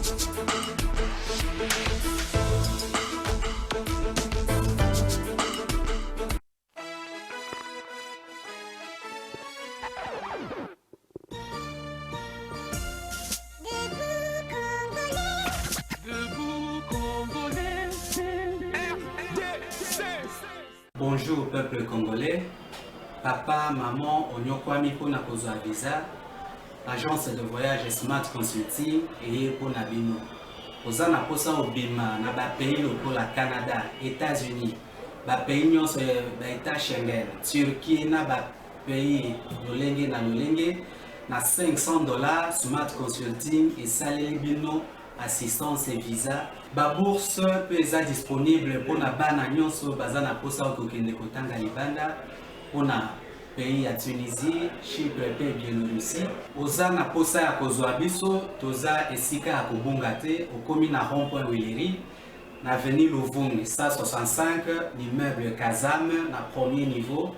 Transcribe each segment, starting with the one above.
Bonjour peuple congolais, papa, maman, onyokwami pona kozwa visa, agence de voyage Smart Consulting et pour Nabino. Oza na posa obima na ba pays lokola Canada, États-Unis, ba pays nyonso ba état Schengen, Turquie na ba pays lolenge na lolenge na $500 Smart Consulting et saleli bino assistance et visa. Ba bourse peut être disponible pour na bana nyonso baza na posa okokende kotanga libanda pour na pays ya Tunisie, Chypre et Biélorussie. Oza na posa ya kozwa biso toza esika ya kobunga te okomi na rond-point Willery na avenue Louvungi 165 l'immeuble Kazam na premier niveau.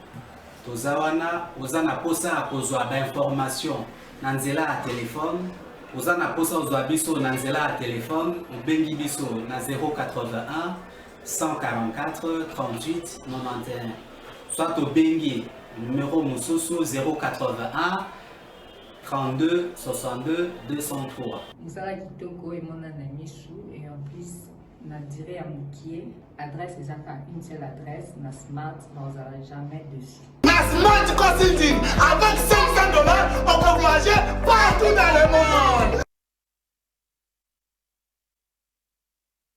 Toza wana oza na posa ya kozwa ba information na nzela ya téléphone. Oza na posa ozwa biso na nzela ya téléphone obengi biso na 081 144 38 91 soit obengi numéro mosusu 081 32 62 203. Msala kitoko emona na misu et en plus na dire à Moukié, adresse exacte une seule adresse, na Smart, on n'aura jamais dessus. Na Smart Consulting, avec $500, on peut voyager partout dans le monde.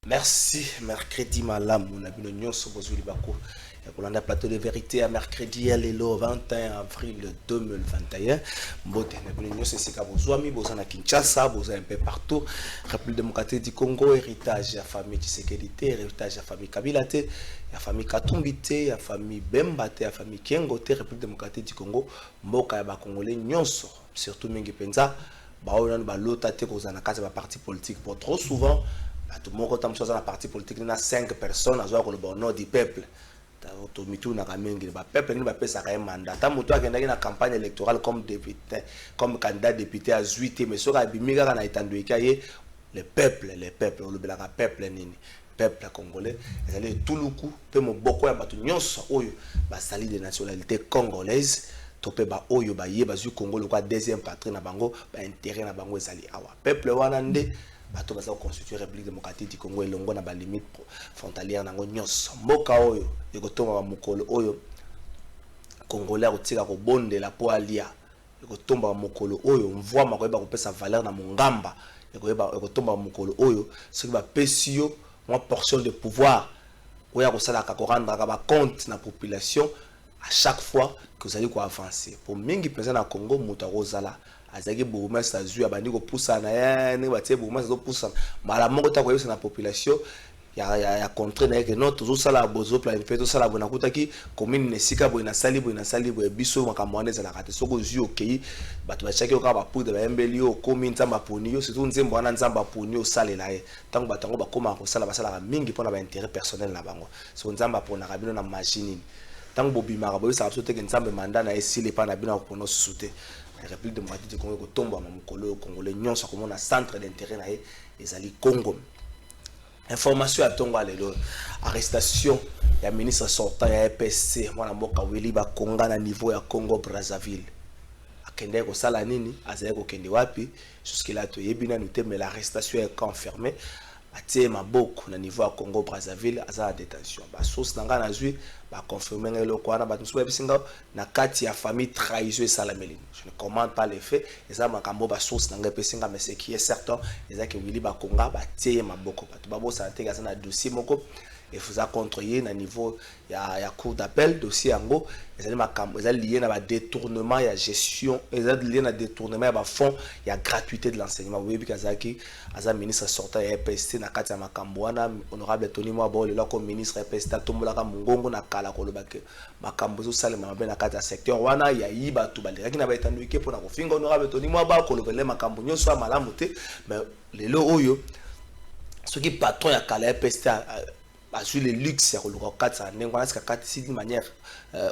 Merci, mercredi malam, on a vu le nyon sur Bozuli Bako. On a plateau de vérité à mercredi, le 21 avril 2021. Mbote, on a vu le nyon c'est Sika Bozouami, Bozana Kinshasa, Bozana un peu partout. République démocratique du Congo, héritage à famille Tshisekedi, héritage à famille Kabila, à famille Katumbite, à famille Bembate, à famille Kengote, République démocratique du Congo, Mboka ya ba Congolais nyonso, surtout Mingi Penza, Baonan Balota te kozana kasa ba parti politique pour trop souvent. Tout le monde a dans la partie politique, il y a 5 personnes à le nom du peuple. Le peuple n'a pas ça un mandat. Tant que tu as une campagne électorale comme député, comme candidat député à 8 mais sur le peuple, le peuple congolais, tout le coup, peut me beaucoup à Batunyos, sali de nationalité congolaise. Topé ba oyo ba ye bazu Congo le quoi deuxième patrie na bango ba intérêt na bango ezali awa peuple wana nde bato baza constituer République démocratique du Congo elongo na ba limite frontalière nango nyos mboka oyo ekotonga ba mokolo oyo congolais otika ko bondela po alia ekotomba ba mokolo oyo mvwa makoyeba kopesa valeur na mongamba ekotomba ba mokolo oyo soki ba pesio moi portion de pouvoir oya ko sala ka ko rendre ka compte na population à chaque fois que vous allez avancer. Pour mingi présent na Congo, muta rozala azaki bouma sa zui abandi ko poussa na ya ne batie bouma zo poussa mala moko ta ko yesa na population ya contre na que non toujours ça la bozo planifier tout ça la bona kutaki commune ne sika bo na sali bo biso makamwane za la kate soko zui okei bato ba chaki ka ba poudre ba embeli o commune nzamba poni yo surtout nzembo wana nzamba poni o salela ye tango batango ba koma ko sala basala mingi pona ba intérêt personnel na bango so nzamba pona kabino na machine tant que bimara boyo ça sauter que nzambe mandat na esili pa na bino ko pono sauter la République démocratique du Congo ko tomba ma mokolo congolais nyonso comme na centre d'intérêt na ezali Congo. Information à tonga lelo arrestation ya ministre sortant ya EPC mwana mboka weli ba konga na niveau ya Congo Brazzaville akende ko sala nini azali ko kende wapi jusque là to yebina nous mais l'arrestation est confirmée. Atie maboko na niveau ya Congo Brazzaville aza en détention ba source nanga na zui ba confirmer ngelo ko na ba tsuba bisinga na kati ya famille trahison et salameline. Je ne commente pas les faits et ça makambo ba source nanga pesinga mais ce qui est certain c'est que Willy ba konga ba tie maboko ba to ba bo santé ga na dossier moko et faisait contre yé na niveau ya cour d'appel dossier yango ezali makambo ezali lié na ba détournement ya gestion ezali lié na détournement ya ba fonds ya gratuité de l'enseignement oui bikazaki aza ministre sortant ya EPST na kati ya makambo wana honorable Tony Mwabo le comme ministre EPST tombola ka mungongo na kala ko lobake makambo zo salema mabe na kati ya secteur wana ya yiba to baliraki na ba etanduike pona ko finga honorable Tony Mwabo ko lobele makambo nyonso malamu te mais lelo oyo ce qui patron ya kala EPST sur le luxe ya koluka katsa ndengwana ska katisi d'une manière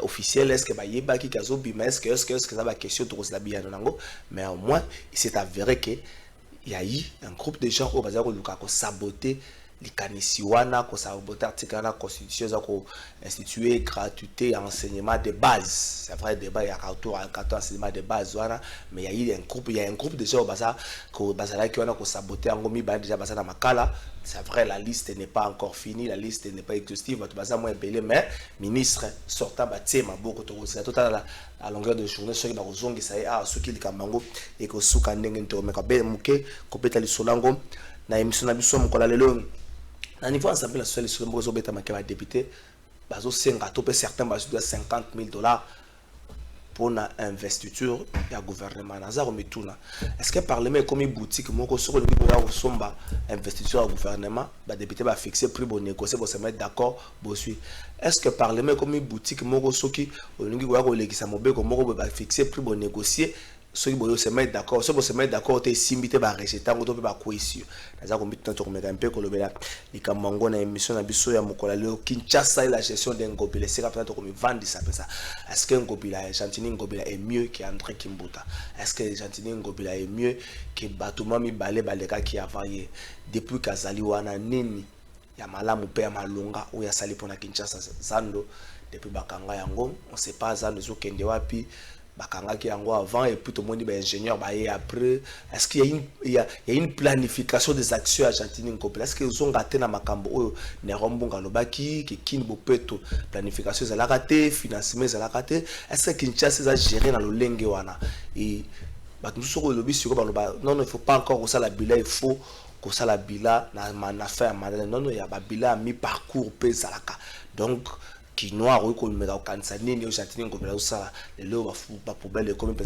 officielle est-ce que ba yeba ki kazo bima est-ce que ça va question to kosla bien nango mais au moins il s'est avéré que il y a eu un groupe de gens qui ont saboté les canisiwana, qui ont saboté l'article de la Constitution, qui ont institué gratuité et enseignement de base. C'est vrai, débat, il y a autour enseignement de base, mais il y a eu un groupe de gens qui ont saboté, c'est vrai, la liste n'est pas encore finie, la liste n'est pas exhaustive, mais ministre sortant, à longueur de journée, ceux qui ont dit ceux qui ont et que ceux qui ont na émission na biso mokola lelo na niveau ensemble la seule sur mbozo beta makeba député bazo senga to pe certains bazo doit $50,000 pour na investiture ya gouvernement nazaro mituna est-ce que parlement comme boutique moko soko le boya somba investiture ya gouvernement ba député ba fixer prix bon négocier pour se mettre d'accord bosui est-ce que parlement comme boutique moko soki olingi boya ko lekisa mobeko moko ba fixer prix bon négocier ceux qui se mettent d'accord, ceux qui se mettent d'accord, ils s'imitent par rejeter, on doit pas cohésion. Dans un comité de un peu que le béla, les Kamango na émission na biso ya mokola leo Kinshasa et la gestion d'un gobile, c'est peut-être comme vendre ça ça. Est-ce qu'un gobile, Gentini Ngobila est mieux qu'André Kimbuta? Est-ce que Gentini Ngobila est mieux que Batuma Mi Baleka qui a varié depuis Kazali wana nini ya malamu pe ya malonga ou ya sali pona Kinshasa Zando depuis Bakanga yango, on sait pas Zando zo kende wapi. Bakanga qui yango avant et puis tout le monde est ingénieur et après est-ce qu'il y a une planification des actions argentines Ngobila est-ce que ils ont raté na makambo oyo ne rombonga lobaki ki kin bopeto planification za la raté financement za la raté est-ce que Kinshasa za gérer na lolenge wana et bato soko lobi siko baloba non il faut pas encore ça la bila il faut que ça la bila na affaire non il y a ba bila mi parcours pe zalaka donc qui noir ou qu'on met au Kansani au Châtillon Ngobila ou ça les lots ba poubelle comme peut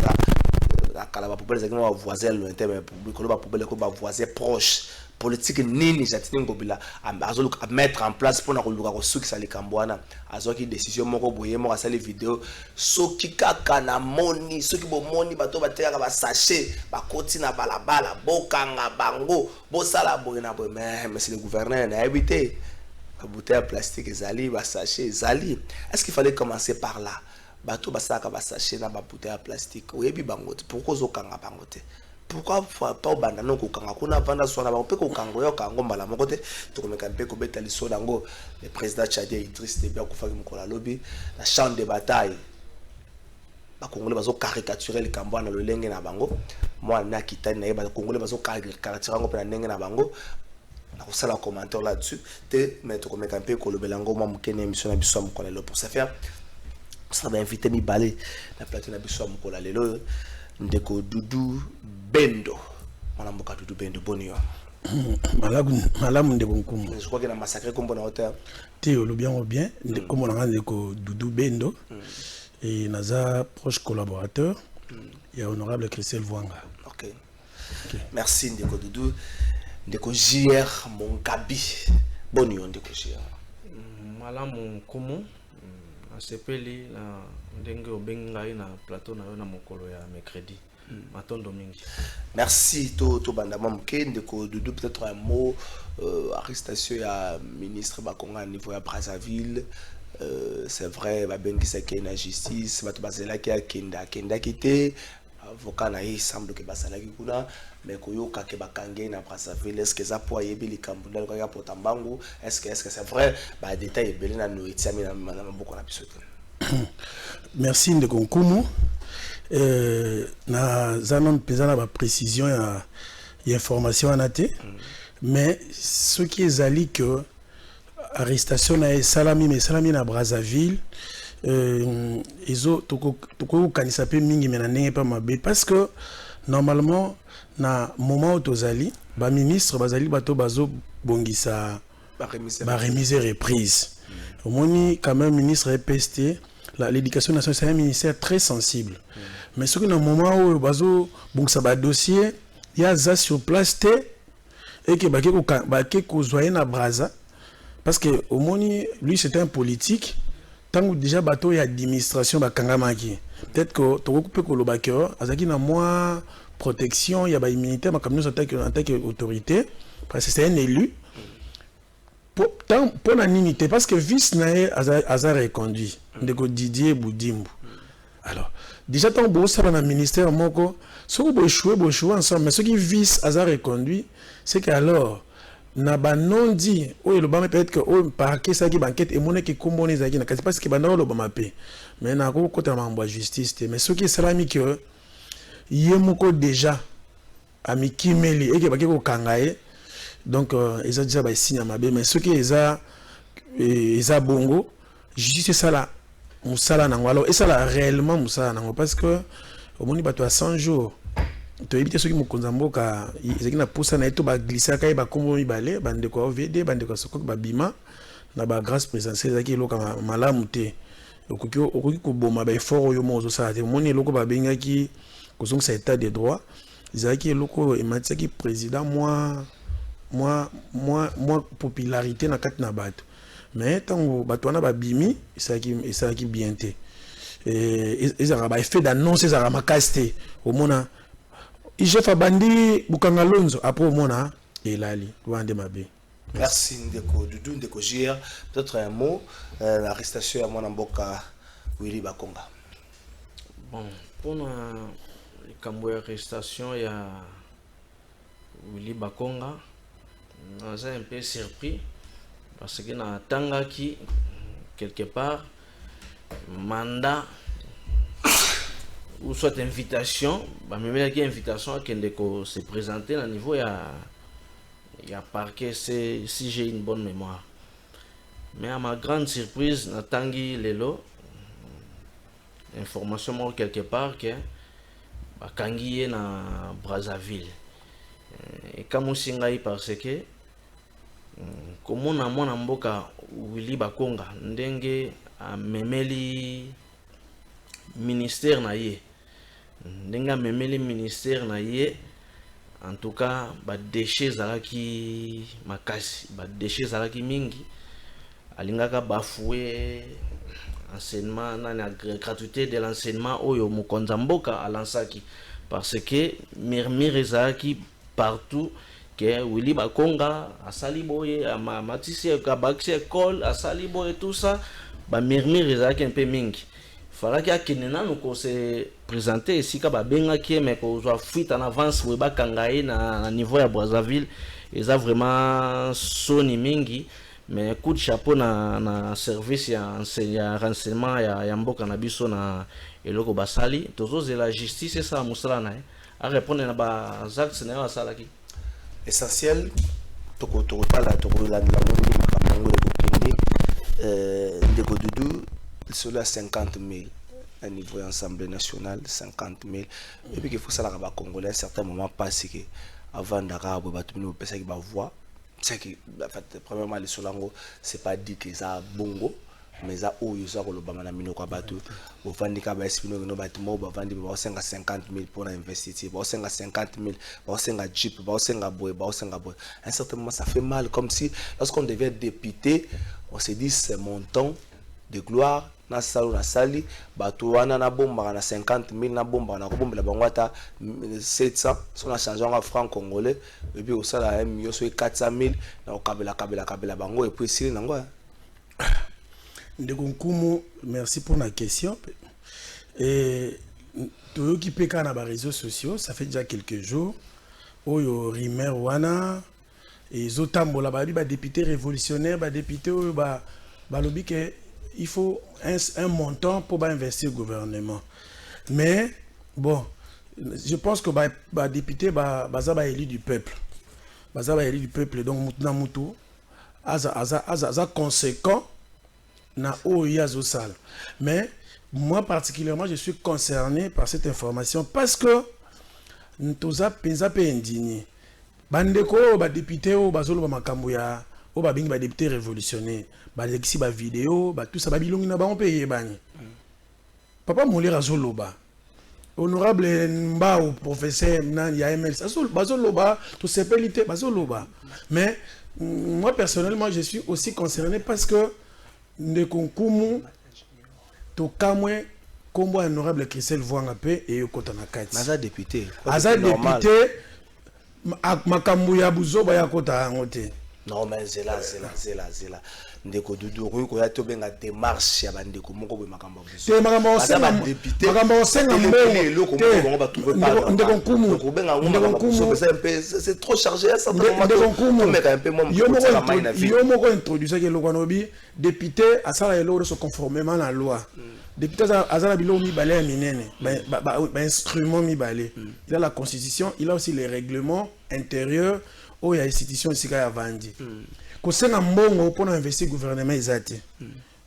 la calaba poubelle c'est comme voisin lointain mais pour ba poubelle comme voisin proche politique nini Châtillon Ngobila à mettre en place pour na koluka ko suki sali kambwana azoki décision moko boye moko sali vidéo soki kaka na moni soki bo moni bato bateka ba sachet ba koti na balabala bokanga bango bo sala boye na boye mais c'est le gouverneur na habité bouteille plastique zali ba sachet zali est-ce qu'il fallait commencer par là bato basaka ba sachet na ba bouteille plastique oyebi bango pourquoi zokanga bango te pourquoi pas banda non ko kanga kuna vanda sona ba pe ko kango yo kango mbala moko te to komeka mpe ko beta liso dango le président tchadien Idriss Déby akufaki mokola lobi la champ de bataille ba congolais bazo caricaturer le kambo na lolenge na bango moi na kitani na ba congolais bazo caricaturer ngo pe na ndenge na bango ça la commentaire là-dessus te mettre comme un peu que le belango moi mukene émission na biso mokola lelo pour ça faire ça va inviter mi balé na plateau na biso mokola lelo ndeko Doudou Bendo mwana mboka Doudou Bendo bonio malamu ndeko nkumu je crois que na massacré comme bon hauteur te le bien ndeko mona ndeko Doudou Bendo et naza proche collaborateur et honorable Christelle Vwanga. OK. Merci ndeko Doudou. Ndeko JR Monkabi bonio ndeko JR malamu komo asepeli na ndenge obenga na plateau na yo na mokolo ya mercredi matondo mingi. Merci to bandama mke ndeko Doudou peut-être un mot arrestation ya ministre Bakonga à niveau ya Brazzaville c'est vrai ba bengi seke na justice bato bazela ki akenda kité avocat na il semble que basalaki kuna mais koyoka ke bakange na Brazzaville est-ce que ça pour yebi likambunda ko ya potambangu est-ce que c'est vrai ba détail belé na no etiami na maboko na biso. Merci ndeko nkumu na zanon pezana ba précision ya information anate mais ce qui est ali que arrestation na salami mais salami na Brazzaville ezo toko kanisa pe mingi mena ndenge pa mabe parce que normalement na moment tozali ba ministre bazali bato bazo bongisa ba remise reprise omoni quand même ministre EPST l'éducation nationale c'est un ministère très sensible mais ce que na moment où bazo bongisa ba dossier ya za sur place te et que bake ko zoyer na Brazza parce que omoni lui c'est un politique tant déjà bateau et administration bakangamaki peut-être que to couper ko lobakeur azaki na moi protection il y a ba immunité ma comme nous en tant que autorité parce que c'est un élu pour la unité parce que vice nae azar reconduit ndeko Didier Boudimbu Alors, déjà, tant que ça dans le ministère, ce qui échoué ensemble, mais ce qui vise à reconduit, c'est qu'alors, na ba non dit, le bas peut-être que parquet ça qui banquette et monnaie qui combo les agis, c'est parce que bandao le bas paix. Mais na ko côté mambo justice, mais ce qui est salami que yemoko déjà ami kimeli et que ba ko kangaye. Donc ils ont déjà ba signe mabe, mais ce qui est bongo, justice ça là. Moussala nango alors et ça là réellement moussala nango parce que au moni bato à 100 jours to éviter ceux qui mukonza mboka ezaki na poussa na eto ba glisser kai ba kombo mibale bande ko VD bande ko soko ba bima na ba grâce présidentielle ezaki loka malamu te okoki ko boma ba effort yo mozo ça te moni loko ba bengaki ko zonga sa état de droit ezaki loko emataki président moi popularité na kati na bato. Mais tant que Batouana va bimi, ça qui bien été. Et ils ont fait d'annoncer ça ma casté au mona. Il chef a bandi Bukangalonzo après au mona et lali Wande Mabé. Merci Ndeko Doudou Ndeko Jir. Peut-être un mot l'arrestation à mon amboka Willy Bakonga. Bon, pour la arrestation il y a Willy Bakonga. On est un peu surpris. Parce que na tangaki quelque part mandat ou soit invitation, même invitation à Kendeko se présenter à niveau il y a parquet si j'ai une bonne mémoire. Mais à ma grande surprise na tangi lelo information quelque part que bakangi na Brazzaville. Et comme singai parce que komona mwana mboka Willy Bakonga ndenge memeli ministère na ye ndenge memeli ministère na ye en tout cas ba déchets zalaki makasi ba déchets zalaki mingi alingaka bafoué enseignement na gratuité de l'enseignement oyo mokonza mboka alansaki parce que murmure zalaki partout que Willy Bakonga a saliboye a matisi a baxi école a saliboye tout ça ba murmure ezaki un peu mingi fallait que akinena nous se présenter ici ka ba benga ki mais ko zo fuite en avance we bakangaye na niveau ya Brazzaville eza vraiment soni mingi mais coup de chapeau na service ya renseignement ya mboka na biso na eloko basali tozo la justice et ça musala na a répondre na ba actes na sala ki essentiel toko la Ndeko Doudou sur la 50 000 à niveau de l'Assemblée nationale 50 000 et puis qu'il faut ça la congolais à certains moments parce que avant d'arabe batumino pesa qui ba voix c'est que en fait premièrement les solango c'est pas dit que ça bongo mais ça où ils sont le bamana mino kwa batu au vandi ka ba espino no batimo ba vandi ba 50 000 pour investir ba 50 000 ba 50 jeep ba 50 boy ba 50 boy à un certain moment ça fait mal comme si lorsqu'on devient député on se dit c'est mon temps de gloire na salo na sali batu wana na bomba na 50 000 na bomba na ko bombela bango ata 700 son a changé en franc congolais et puis au sala yo so 400 000 na kabela bango et puis sili nango. Ndeko Nkumu, merci pour la question. Et tu es occupé quand on a les réseaux sociaux, ça fait déjà quelques jours. Oyo Rimer Wana et Zotambo là-bas, député révolutionnaire, député lobby que il faut un montant pour investir le gouvernement. Mais bon, je pense que député baza élu du peuple. Baza élu du peuple donc mutna mutu aza conséquent na oyazo sal. Mais moi particulièrement je suis concerné par cette information parce que ntoza penza pe indigné. Bandeko député o bazolo makambo ya o bingi député révolutionnaire. Balexi ba vidéo tout ça bilongi na bango payer bani papa molira zoloba honorable mbao professeur nan ya ML bazoloba tout sepelité bazoloba mais moi personnellement je suis aussi concerné parce que Ndeko Nkumu to kamwe kombo honorable Christelle Voanga pe et kota na kati aza député makambu ya buzoba ya kota ngote Non, mais c'est là. Ndeko Doudou Rui ko ya to benga démarche ya bandeko moko be makamba biso. Te makamba osenga député. Makamba osenga mbongo. Te ba trouver pas. Ndeko Nkumu. C'est trop chargé ça. Ndeko Nkumu. Mais un peu moi. Yo moko introduire que lokanobi député asala elo se conformément à la loi. Député azala bilo mi balé minene. Ba instrument mi balé. Il a la constitution, il a aussi les règlements intérieurs où il y a institution ici ya vandi. Kosenga mbongo pour investir gouvernement ezate.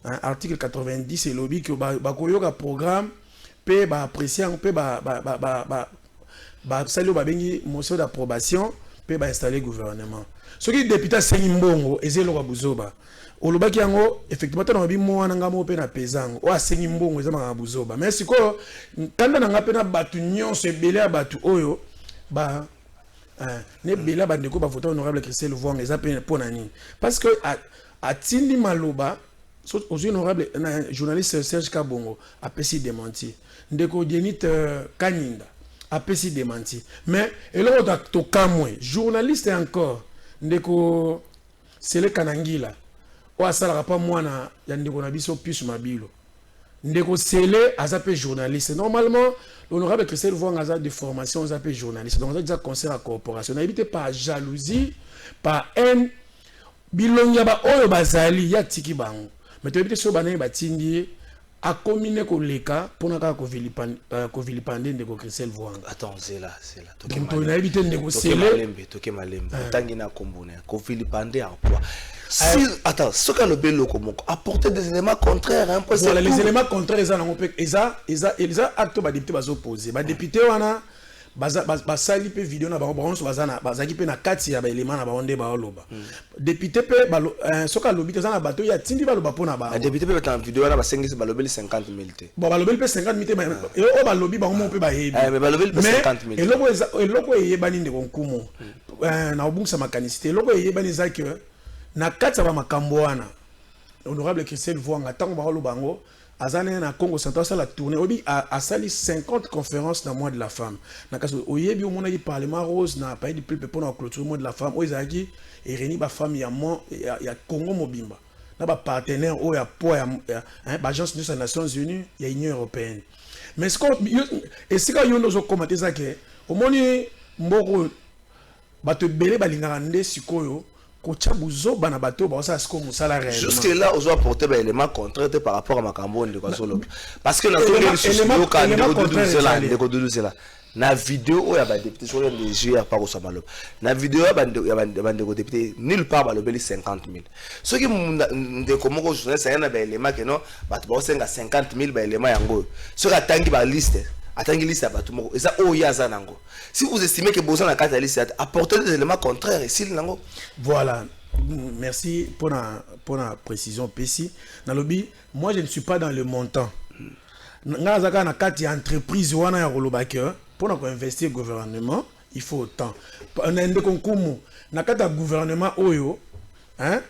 Article 90 et lobby que ba koyoka programme pe ba apprécier pe ba sali ba bengi motion d'approbation pe ba installer gouvernement. Ce qui député sengi mbongo ezelo ka buzoba. Olobaki yango effectivement tana bi mwana ngamo pe na pezango o asengi mbongo ezama ka buzoba. Mais siko kanda na ngape na batu nyonso ebele ya batu oyo ba ne bela bandeko ba voter honorable Christelle Vouanga eza pe pona nini parce que atindi maloba aux honorable journaliste Serge Kabongo a pesi démenti ndeko Dienit Kanyinda a pesi démenti mais eloko to kamwe journaliste encore ndeko Sele Kanangila o asala pas mwana ya ndeko na biso plus mabilo ndeko Sele azape journaliste normalement l'honorable Christelle Vouanga a de formation aux appels journalistes. Donc, on a déjà conseil à corporation. N'habitez pas jalousie, pas haine. Bilonga ba oyo bazali ya tiki bango. Mais tu habitez sur banane batindi a combiné ko leka pour na ko vilipande ndeko Christelle Vouanga. Attends, c'est là. Donc, on a habité ndeko Sele. Toke malembe. Tangi na kombone. Ko vilipande à quoi? Si, attends, ce qu'on a bello comme apporter des éléments contraires un peu voilà, les éléments contraires ils ont acte ba député bazo poser ba député wana ba sali pe vidéo na ba bronze bazana bazaki pe na kati ya ba élément na ba onde ba loba député pe ba soka lobi tezana bato ya tindi ba loba pona ba député pe ta vidéo na ba sengisi ba lobeli 50 000 te bon ba lobeli pe 50 000 te o ba lobi ba mo pe ba yebi mais ba lobeli pe 50 000 eloko eyebani ndeko Nkumu na obungisa makanicité eloko eyebani za que na kati ya makambo wana honorable Christelle Vouanga tango ba bango azane na Congo Central la tournée obi a sali 50 conférences dans le mois de la femme na kaso oyebi omona yi parlement rose na pays du peuple pour na clôture mois de la femme oyazaki et réuni ba femme ya Congo mobimba na ba partenaire o ya po ya ba agence des Nations Unies ya Union européenne mais ce qu'on et c'est quand yondo zo commenter ça que omoni mboko bato belé balingaka nde sikoyo jusque là on doit apporter des éléments contraires par rapport à Makambo de Kwasolo parce que la vidéo où il y a des députés sur les jeux par au Samalo la vidéo il y a des députés nulle part le 50 000 ce qui de comment journaliste c'est un élément que non bah 50 000 éléments yango ce qui attend la liste attendez liste à tout le monde et ça oh yaza nango si vous estimez que besoin la carte liste apportez des éléments contraires ici nango voilà merci pour la précision précis dans lobby moi je ne suis pas dans le montant ngazaka na carte entreprise wana ya rolobaka pour investir gouvernement il faut autant na ndeko Nkumu na carte gouvernement oyo hein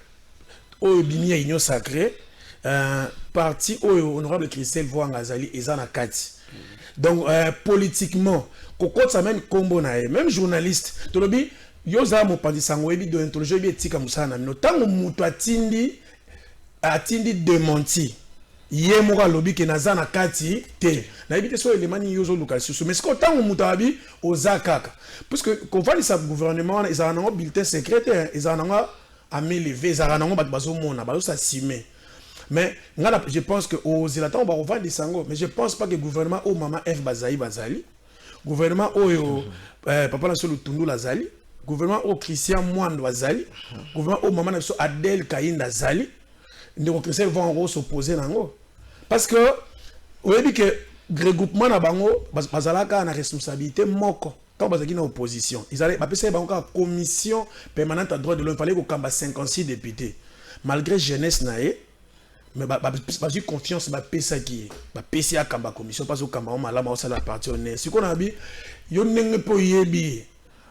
oyo bimia union sacrée parti oyo honorable Christelle Vouanga azali eza na kati. Donc politiquement kokot ça même combo na même journaliste tolobi yoza mo pandisango ebi do interroger bi etika musana no tango muto atindi démenti ye moka lobi ke naza na kati te na ebite so elemani yozo luka susu mais ko tango muto abi ozakaka parce que ko vali sa gouvernement ils ont un bulletin secrétaire ils ont un amélevé ils ont un bazo mona bazo sa simé. Mais je pense que aux électeurs on va revendre des sangos mais je pense pas que le gouvernement au maman F Bazali gouvernement au papa na solo tundu lazali gouvernement au Christian Mwando Bazali gouvernement au maman na so Adèle Kainda Zali ndeko Christelle vont s'opposer nango parce que on dit que regroupement na bango bazalaka na responsabilité moko quand bazaki na opposition ils allaient appeler ça bango commission permanente à droit de l'homme fallait ko kamba 56 députés malgré jeunesse naé mais j'ai confiance ma pesa qui ma pesa à kamba commission parce que kamba malama au sala parti honnête si qu'on a bi yo nenge po yebi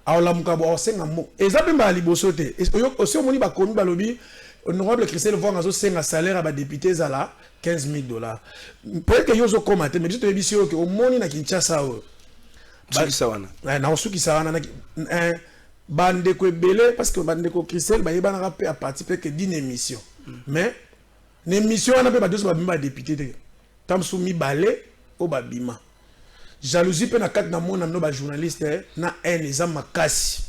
ala mukabo o senga mo ezape ba libosote aussi moni ba komi ba lobi honorable Christelle Vouanga zo senga salaire ba député zala $15,000 peut que yo zo commenter mais je te dis que au moni na Kinshasa o suki sawana na suki sawana na bandeko ebele parce que bandeko Christelle ba yeba na pe a participer que d'une émission mais l'émission on a pe ba deux ba bima député te tam soumi balé o ba bima jalousie pe na kat na mona no ba journaliste na en eza makasi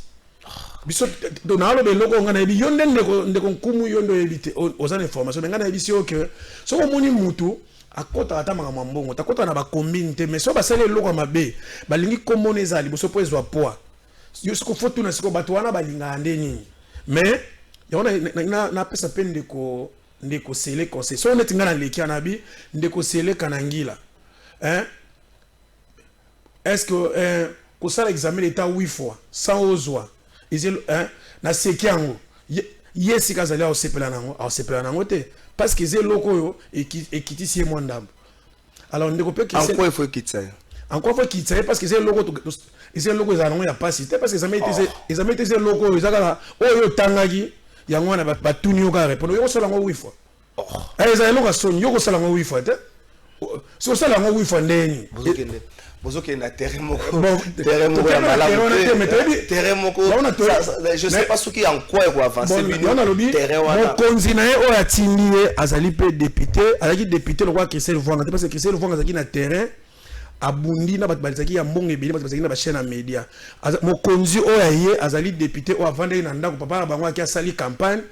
biso do na lo be loko ngana ebi yonde ndeko nkumu yondo ebite oza information mais ngana ebi si que so ko moni mutu akota ata manga mbongo takota na ba combine te mais so ba sele loko mabe balingi komona ezali boso po ezwa poids yo siko fotu na siko bato wana balinga ndeni mais yona na pesa pe ndeko sele conseil so neti ngana leki anabi ndeko sele kanangila est-ce que ko sala examen l'état 8 fois sans ozwa izelo na seki yango yesi kazali au sepela nango te parce que zeloko yo ekitisi ye mwandambo alors ndeko pe ki en quoi il faut quitter encore faut quitter parce que zeloko ezango ya pasi te parce que ezame été zeloko yo ezaka oyo tangaki yango wana batuni yo ka répondre yo sala ngo 8 fois ezalelo ka soni yo ko sala ngo 8 fois te so sala ngo 8 fois ndeni bozoke na terrain moko ya malamu terrain moko je sais pas ce qui en quoi ko avancer bino terrain wana mokonzi na ye oyo atindi ye azali pe député azali député lokwa Christelle Vwanga parce que Christelle Vwanga azali na terrain abundi na bato balizaki ya mbongo ebele bato bazaki na ba chaîne média mokonzi oyo ye azali député oyo avanda na ndako papa na bango aki asali campagne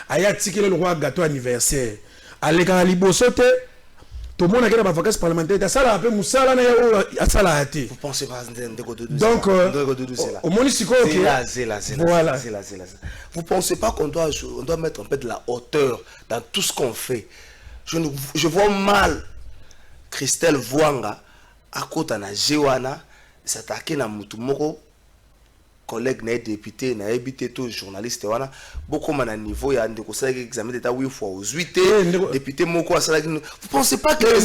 aya tikele lokwa gâteau anniversaire aleka liboso te tout le monde a des vacances parlementaires. Ça là, peu musala na ya sala ati. Vous pensez pas donc au municipal voilà. Vous pensez pas qu'on doit mettre un peu de la hauteur dans tout ce qu'on fait. Je vois mal Christelle Vwanga à côté na Jewana s'attaquer na mutu moko collègue na député na habité tout journaliste wana beaucoup na niveau ya ndeko ça examen d'état 8 fois aux 8 député moko asala vous pensez pas que les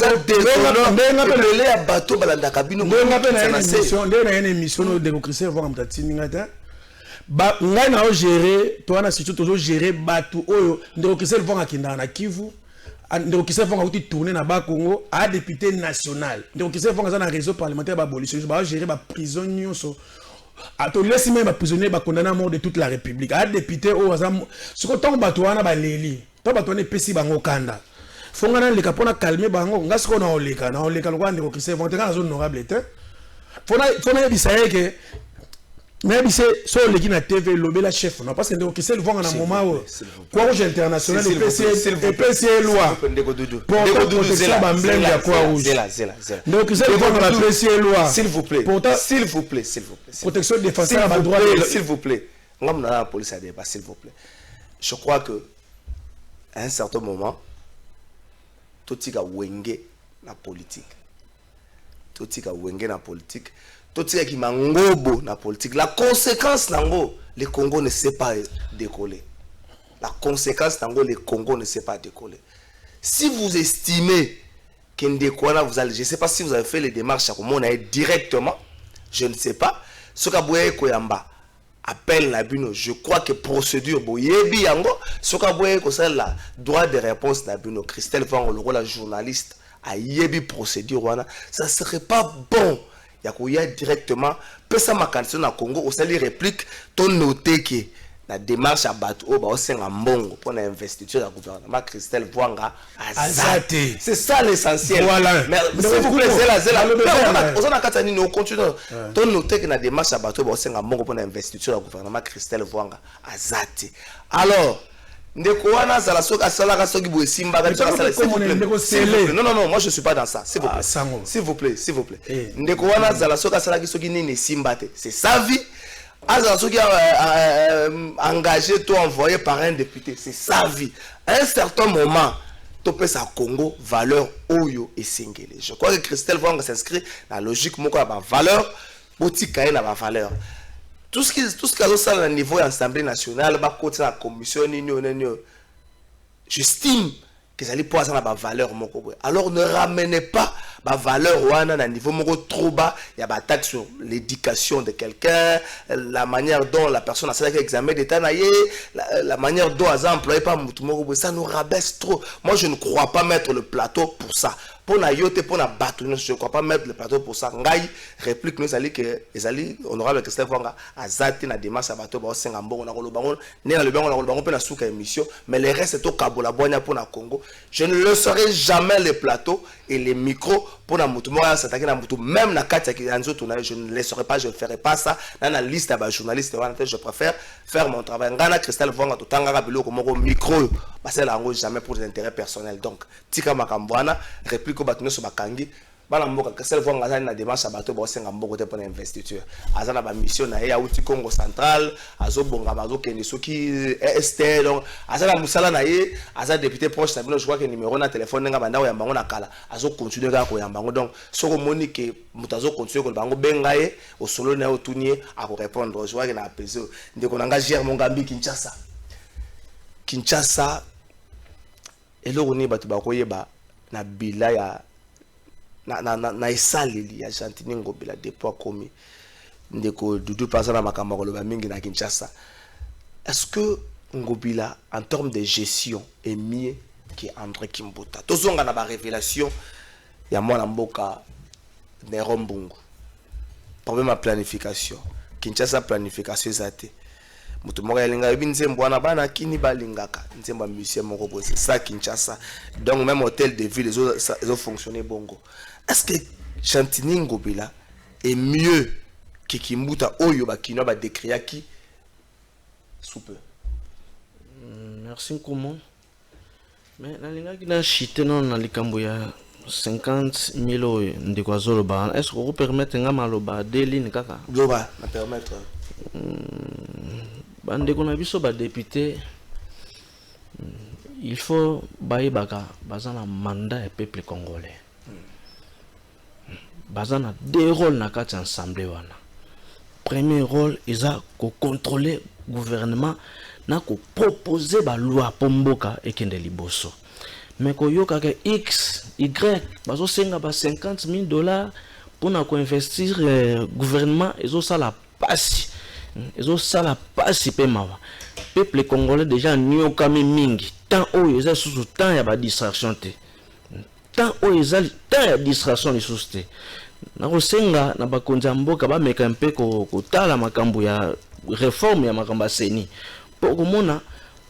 les ya bateau balanda kabino na une émission de Christelle Vwanga mtatini ngata ba ngai na gérer to wana surtout to gérer bateau oyo ndeko Christelle Vwanga kinda na Kivu ndeko Christelle Vwanga uti tourner na ba Congo a député national ndeko Christelle Vwanga za na réseau parlementaire ba abolition ba gérer ba prison nyonso ato laisse même prisonnier ba condamné à mort de toute la République a député au azam ce que tant bato wana ba leli to bato ne pesi bango kanda fonga na leka pona calmer bango ngasiko na oleka lokwa ndeko Christelle Vwanga kana zone honorable te fona bisaye ke mais bise so leki na TV lobela chef non parce que ndeko Christelle Vwanga na moment quoi rouge international et PC loi pour protection ba emblème ya quoi rouge ndeko Christelle Vwanga na PC loi s'il vous plaît protection défenseur à droit s'il vous plaît ngam na la police a débat s'il vous plaît je crois que à un certain moment totika wenge na politique totika ki mangobo na politique la conséquence nango le Congo ne sait pas décoller si vous estimez que ndekwana vous allez je sais pas si vous avez fait les démarches à comment directement je ne sais pas ce que koyamba appelle la bino je crois que procédure boyebi yango ce que ko ça la droit de réponse na bino Christelle Vwanga le rôle journaliste a yebi procédure wana ça serait pas bon ya koya directement pesa makanisi na Congo au sali réplique ton noté que la démarche à battre au ba senga mbongo pour l'investiture du gouvernement Christelle Vwanga azate c'est ça l'essentiel voilà mais s'il vous plaît on a katani no continue ton noté que la démarche à battre au ba senga mbongo pour l'investiture du gouvernement Christelle Vwanga azate alors ndeko wana zala soka sala ka soki boye simba ka sala non moi je suis pas dans ça s'il vous plaît ndeko wana zala soka sala ki soki nini simba te c'est sa vie azala soki engagé toi envoyé par un député c'est sa vie à un certain moment topé sa Congo valeur oyo esengele je crois que Christelle Vwanga s'inscrit dans la logique moko ba valeur botika na ba valeur tout ce qui a ça à niveau de l'Assemblée nationale, la commission, j'estime que ça allait pouvoir avoir une valeur. Alors ne ramenez pas la valeur à un niveau trop bas. Il y a des taxes sur l'éducation de quelqu'un, la manière dont la personne a fait l'examen d'État, la manière dont elle a employé par Moutoumoro, ça nous rabaisse trop. Moi, je ne crois pas mettre le plateau pour ça. pour na yote pour na battre, je ne crois pas mettre le plateau pour ça. Ngai réplique nous ali que ezali honorable Christophe Wanga azati na démarche à bateau ba senga mbongo na kolo bango né na le bango pe na souka émission, mais le reste c'est au Kabola bonya pour na Congo. Je ne laisserai jamais les plateaux et les micros pour na mutu moya s'attaquer na mutu même na kati ya nzo tourner, je ne laisserai pas, je ne ferai pas ça dans la liste de journalistes. Je préfère faire mon travail. Ngana Christophe Wanga to tanga biloko moko micro parce que là jamais pour des intérêts personnels. Donc tika makambwana réplique batino so bakangi bana mboka Christophe Wanga azali na démarche à bateau ba senga mboko te pour investiture azana ba mission na ya uti Congo central azobonga bazo kende soki ST donc azala musala na ye azala député proche na bino, je crois que numéro na téléphone nga banda oyamba ngo na kala azo continuer ka ko yamba ngo. Donc soko moni que mutazo continuer ko bango benga ye au solo na otunie a ko répondre, je vois que na appeler ndeko nanga gère mon gambi Kinshasa eloko ni batu ba koyeba na bila ya na esaleli ya Chantini Ngobila depuis komi ndeko dudu pasa na makambo koloba mingi na Kinshasa. Est-ce que Ngobila en termes de gestion est mieux que André Kimbuta? Tozonga na ba révélation ya mwana mboka Nero Mbungu. Problème à planification. Kinshasa planification ezate. Mutu moko ya linga yebi nzembo wana bana kini balingaka nzembo musicien moko bosse ça Kinshasa. Donc même hôtel de ville ils ont fonctionné bongo. Est-ce que Chantini Ngobila est mieux que Kimbuta oyo bakino ba décrire qui sous peu? Merci Nkomo. Mais na linga kina chité non na likambo ya 50,000 oyo ndeko azoloba. Est-ce que vous permettez nga maloba deline kaka? Doba na permettre. Bandeko na biso ba député il faut baibaka bazana mandat du peuple congolais. Bazana deux rôles na kati ensemble wana. Premier rôle eza ko contrôler gouvernement na ko proposer ba loi pomboka ekende liboso. Mais ko yoka ke X Y bazo senga ba $50,000 pour na ko investir gouvernement ezo sala pasi. Ezo sala pasi pe mawa. Peuple congolais déjà nyokami mingi. Tant oyo eza sous temps ya ba distraction te. Tant oyo eza temps ya distraction li sous te. Na kosenga na bakonzi mboka ba meka mpe ko tala makambo ya réforme ya makambo seni. Po komona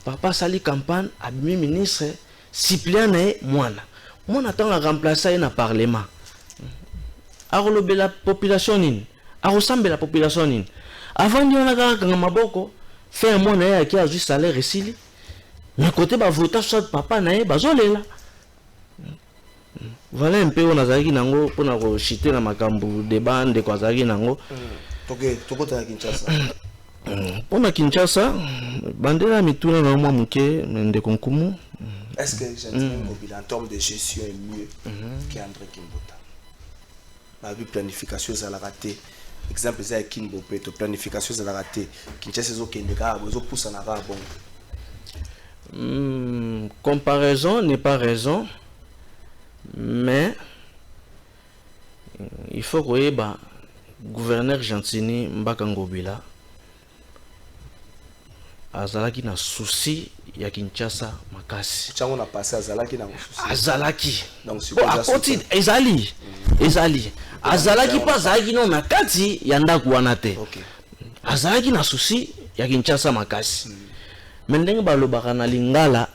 papa sali campagne abimi ministre Cyprien mwana. Mwana tanga remplacer na parlement. Arolobela population nini? Arosambela la population nini? Avant de on maboko faire mon ya qui a juste salaire resili. Mais côté ba voter soit papa na bazolela. Voilà un peu on a zaki nango pour na ko chiter na makambu de bande kwa zaki nango. Toko ta Kinshasa. Pour na Kinshasa bandela mituna na mwa muke ndeko nkumu. Est-ce que Chantini Ngobila en termes de gestion est mieux qu'André Kimbuta? La planification ça l'a raté. Exemple c'est Kimbo Peto planification ça l'a raté. Kinshasa zo kendeka bozo poussa na ba bon. Comparaison n'est pas raison, mais il faut que ba gouverneur Chantini Mbaka Ngobila azalaki na souci ya Kinshasa makasi. Chango na passé azalaki na souci. Azalaki. Donc bon, à côté ezali. Azalaki pas azalaki non na kati ya ndaku wana te. OK. Azalaki na souci ya Kinshasa makasi. Mendenge balobaka na lingala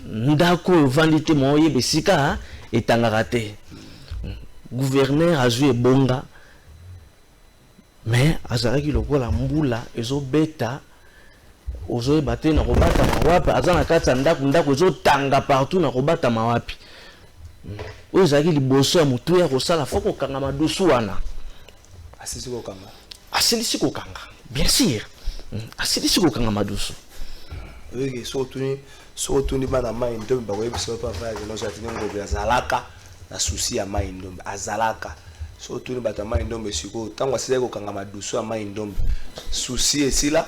ndako vandite moye besika etangaka te. Gouverneur azui bonga mais azalaki lokola mbula ezobeta ozoe baté na robata mawapi azana kati ndako ezotanga partout na robata mawapi. Oyo ezalaki liboso ya mutu ya kosala foko kanga madusu wana. Asilisi kokanga. Bien sûr. Asilisi kokanga madusu. Oui, surtout ni bana mai ndombe ba webisa pa va ya no Chantini Ngobila azalaka na souci ya mai ndombe azalaka. Surtout ni bata mai ndombe siko tango asile kokanga madusu ya mai ndombe. Souci esila.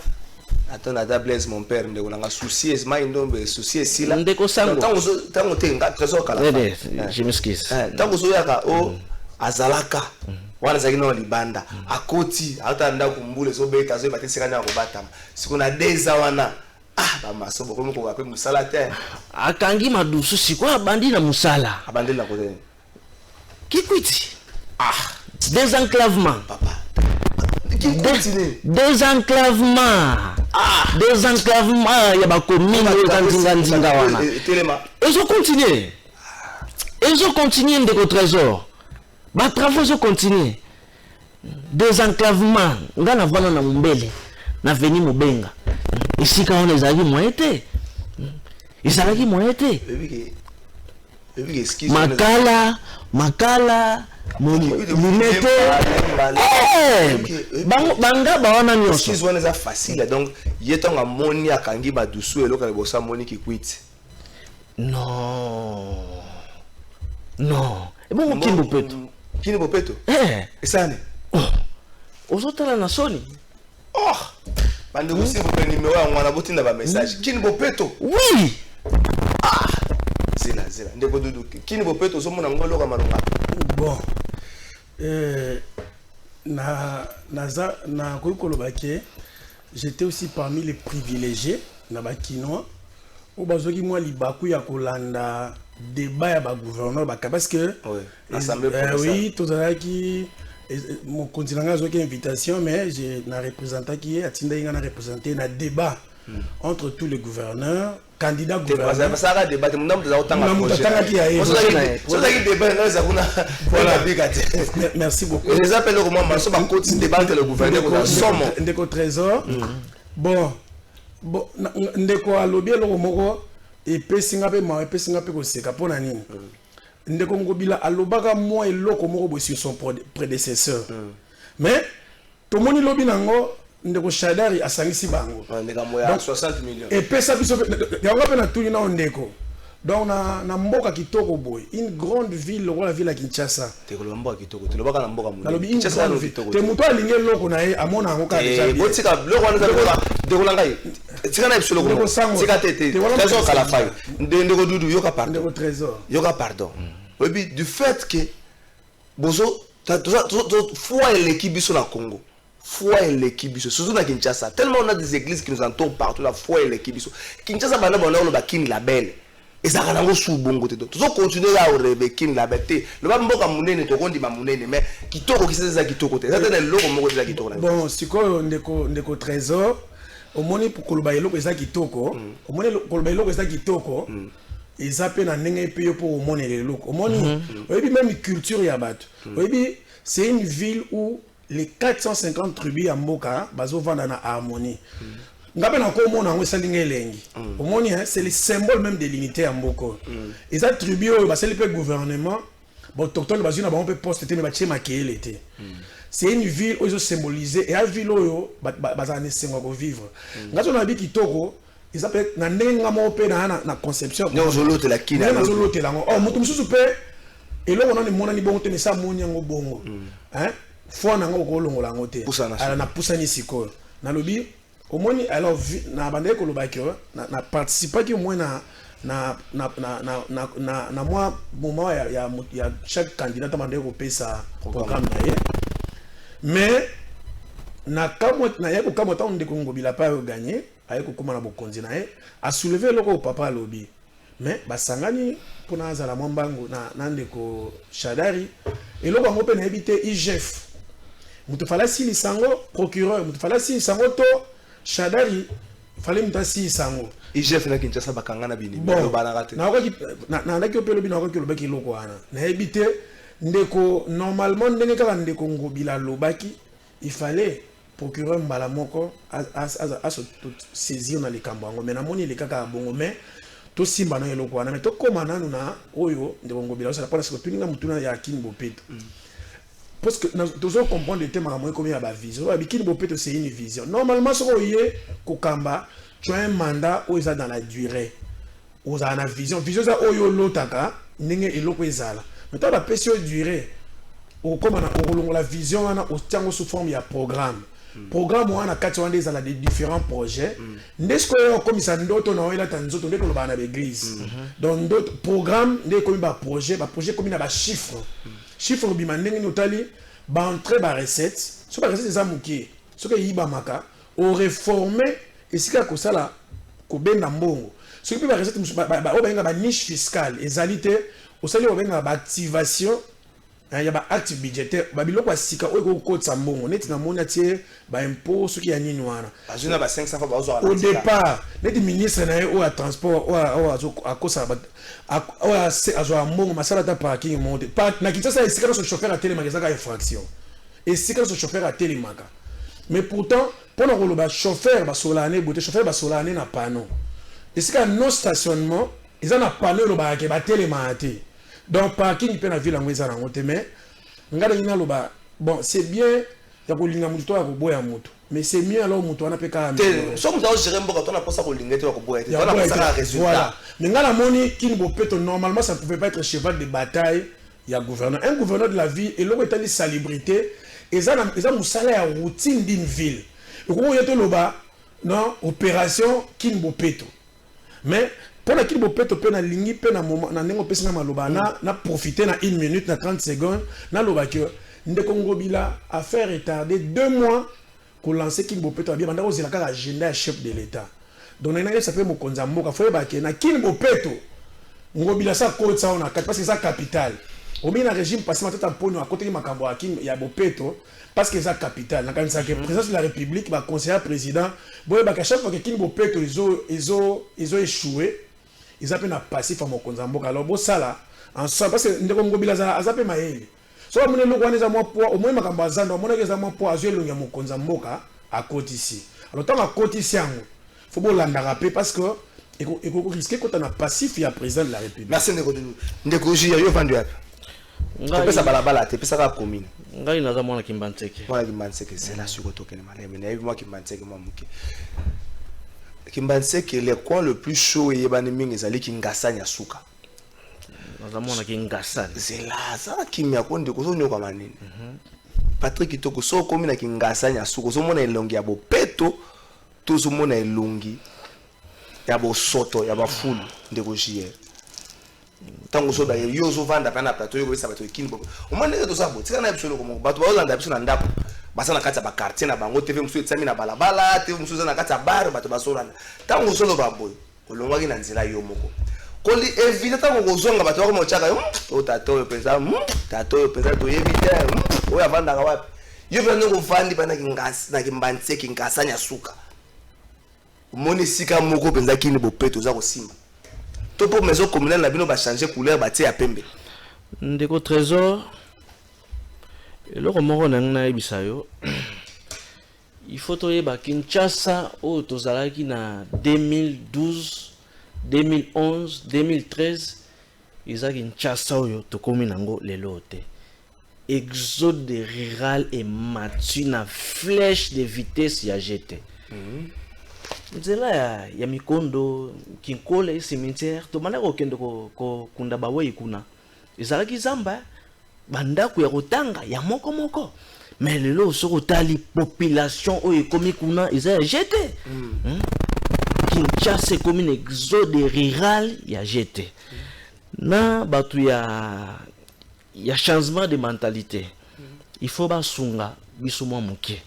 Attends, à Blaise, mon père, on a souci, et mai ndombe, souci et sila. Ndeko sango. Tango te nga trésor kala. Je m'excuse. Tango so yaka o azalaka. Wana zakino libanda. Akoti, ata nda kumbule so beta so batisi kana kobatama. Sikuna deza wana. Ah, ba maso boko ko ape musala te. Akangi madusu siko abandi na musala. Abandi na kote. Kikwiti. Désenclavement. Papa. Qui continue? Désenclavement. Désenclavement. Il y a pas commune wana. Ils ont continué. Ils ont continué de trésor. Ba travaux ont continué. Désenclavement. Ngana vana na Mumbele. Na veni Mubenga. Ici quand on les a dit moi été. Ils avaient dit moi été. Makala, Limete. Banga bawana nyonso. Excuse moi, c'est facile. Donc, il y a un moni à Kangi Badoussou et l'autre bossa moni qui quitte. Non. Et bon, qui nous peut? Qui nous peut? Et ça n'est. Aux autres là, na soni. Oh! Pendant que vous prenez numéro, on a voté dans message. Qui nous peut? Oui. Zela. Ndeko Doudou. Qui nous peut? Aux hommes on a ngolo kamalonga. Bon. Na Kolobake, j'étais aussi parmi les privilégiés na bakinois. Au bazoki moi libaku ya kolanda débat ya ba gouverneur baka parce que oui, tout ça qui mon continent a une invitation mais j'ai na représentant qui est atinda inga na représenter na débat entre tous les gouverneurs candidats gouverneurs ça va débattre mon nom de autant merci beaucoup les appels au moment ça va continuer débattre le gouverneur ndeko trésor bon ndeko alobi eloko moko epesinga pe ma epesinga pe koseka pona nini ndeko ngobila alobaka moi eloko moko bo sur son prédécesseur mais tomoni lobi nango ndeko Shadari asangisi bango ndeka moya 60 millions epesa biso yango pe na tuni na ndeko donc na mboka kitoko boy une grande ville la ville à Kinshasa te ko mboka kitoko te lobaka na mboka munene Kinshasa no kitoko te muto alinge loko na ye amona ngo ka déjà botika loko wana de ko ngai tika na bisolo ko tika tete trésor kala fay ndeko Doudou yoka pardon ndeko trésor yoka pardon oui du fait que bozo foi l'équipe biso na Congo foi et l'équipe surtout na Kinshasa tellement on a des églises qui nous entourent partout la foi et l'équipe Kinshasa bana bona lo bakini la belle et ça kana go sou bongo te to continuer à rêver kin la bête le ba mboka munene to kondi ma munene mais kitoko kiseza kitoko te ça te le loko moko de kitoko bon siko ndeko trésor omoni pour koloba eloko eza kitoko omoni koloba eloko eza kitoko eza pe na ndenge pe pour omoni eloko omoni oyebi même culture ya bato oyebi c'est une ville où les 450 tribus à Mboka bazo vanda na harmonie ngabe na ko mona ngo salinga elengi omoni c'est le symbole même de l'unité à Mboko et ça tribu ba c'est le gouvernement bon autochtone bazo na ba on peut poste te mais ba chema kele te c'est une ville où ils ont symbolisé et à ville oyo baza ne sengo ko vivre ngazo na bi kitoko ils appellent na nenga mo pe na conception no zolote la kina na zolote la oh mutu mususu pe eloko na ni mona ni bongo te mais ça monya ngo bongo hein faut na ngo ko longola ngote ala na pusani siko na lobi omoni alors na bande ko lobaki na participer ki au moins na moi moment ya chaque candidat bande ko pesa programme na ye mais na kamo na yako kamo ta ndeko ngobila pa yo gagner ayeko koma na bokonzi na ye a soulever loko papa lobi mais basangani pona azala mwambango na ndeko Shadari eloko ngo pe na ebité IGF mutu fala si lisango procureur mutu fala si lisango to Shadari fallait mutasi sango IGF na Kinshasa bakanga na bini bon banarate na ndaki opelo bino ko kilo baki loko wana na ebité ndeko normalement ndenge kala ndeko ngobila lobaki il fallait procureur mbala moko à se saisir na likambo ngo mais na moni le kaka bongo mais to simba na eloko wana mais to koma nanu na oyo ndeko ngobila ça parce que tuninga mutuna ya King Bopeto parce que nous devons comprendre le thème à moi comme il y a ma vision. C'est une vision. Normalement, ce qu'on y est, Kokamba, tu as un mandat où il est dans la durée. Où il a une vision. Vision, c'est où il y a l'otaka, n'est-ce pas l'eau ezala. Mais toi, la pression durée. Comme on a la vision, on a sous forme de programme. Programme où on a 4 ans des différents projets. N'est-ce que comme ça, d'autres on a eu la tanzo, on est comme dans l'église. Donc d'autres programmes, des comme un projet comme il y a des chiffres. Chiffre bimandenge notali ba entrée ba recette so ba recette za mukie so ke yiba maka o réformer esika ko sala ko benda mbongo so ke ba recette ba o benga ba niche fiscale ezalité o sali o benga ba activation il y a ba acte budgétaire ba biloko asika oyo ko tsa mbongo neti na mona tie ba impôt soki ya nini wana azuna ba 500 fois bazo au départ neti ministre na o transport o akosa ba o azo mbongo masala ta parking monte pas na kitasa esika so chauffeur a télé magazaka infraction et sika so chauffeur a télé maka mais pourtant pour le ba chauffeur ba solane bote chauffeur ba solane na panneau esika no stationnement ils en a panneau lo ba ke ba télé maté. Donc parking peut na ville en weza na ngote mais ngala ina loba bon c'est bien ya kolinga mutu to ya koboya mutu mais c'est mieux alors mutu wana pe ka so mutu o gérer mboka to na posa kolinga te ya koboya te to na posa ka résultat voilà mais ngala moni kin bo peto normalement ça ne pouvait pas être cheval de bataille ya gouverneur un gouverneur de la ville et l'autre étant salubrité eza musala ya routine d'une ville et ko yeto loba non opération kin bo peto mais pour la qui peut na lingi pe na moment na nengo pesa na maloba na profiter na 1 minute na 30 secondes na loba que ndeko ngobila a fait retarder 2 mois pour lancer King Bopeto bien banda ozela ka agenda chef de l'état donc na ça peut mo konza mboka faut ba ke na King Bopeto ngobila sa côte ça on a parce que ça capital au bien régime passé matata pono à côté makambo ya King ya Bopeto parce que ça capital na kanisa que président de la république ba conseiller président boye ba chaque fois que King Bopeto ils ont échoué. Ils appellent un passif à mon konzamboka. Alors, bon, ça là, ensemble, parce que nous avons appelé maïli. So, on a au moins, ma cambazan, on a des pour azuer le mon konzamboka à côté ici. Alors, tant à côté ici, il faut que l'on rappelle parce que il faut risquer quand on a passif, il y a président de la République. Merci, Ndeko J, yo vendu. Tu peux ça balabala, tu peux ça commune. Ngai naza mwana Kimbantseke. Mwana Kimbantseke, c'est là sur le token malem. Mais moi Kimbantseke moi muke. Kimbantseke le coin le plus chaud et yebani mingi ezali Kingasani ya suka. Naza mwana Kingasani. C'est là ça kimia konde ko so nyoka manene. Patrick Kitoko so komi na Kingasani ya suka so mona elongi ya Bopeto to so mona elongi ya Bosoto ya bafulu ndeko jier. Tango so da yo zo vanda pana plateau yo bisa bato kinbo. O mane to sabo tika na episode ko mo bato ba olanda biso na ndapo. Basa na kati ya ba quartier na bango TV musu etsami na balabala TV musu na kati ya bar bato basolana. Tango so lo baboy olongwaki na nzela yo moko. Koli éviter tango kozonga bato ba ko mochaka yo o tato yo pesa to éviter o ya vanda ka wapi. Yo vendo ko vandi bana Kingasi na Kimbantseke Kingasani ya suka. Moni sika moko penza kini Bopeto za ko simba. Tout pour maison communale na bino ba changer couleur ba tie ya pembe. Ndeko trésor eloko moko na ngana ebisayo il faut toyeba Kinshasa o tozalaki na 2012 2011 2013 eza Kinshasa oyo tokomi nango lelo te exode rural et matu na flèche de vitesse ya GT. Nzela ya mikondo kinkole cimetière to manako kendo ko kunda bawe kuna ezalaki zamba bandako ya kotanga ya moko moko mais lelo soko tali population oyo ekomi kuna eza ya GT. Kinshasa comme une exode rural ya GT na batu ya changement de mentalité. Il faut basunga biso mwa muke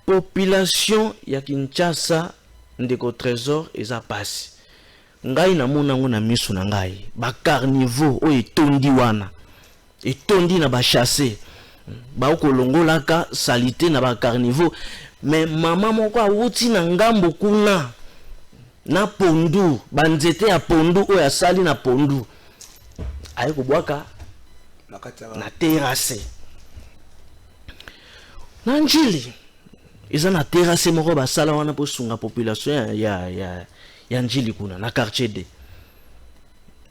population ya Kinshasa ndeko trésor eza pasi ngai na mona ngona misu na ngai ba carnivore o etondi wana etondi na ba chasser ba kolongolaka salité na ba carnivore mais mama moko awuti na ngambo kuna na pondu banzete ya pondu o ya sali na pondu ayi kubwaka na terrasse na njili ils ont terrassé moko basala wana po sunga population ya njili kuna na quartier D.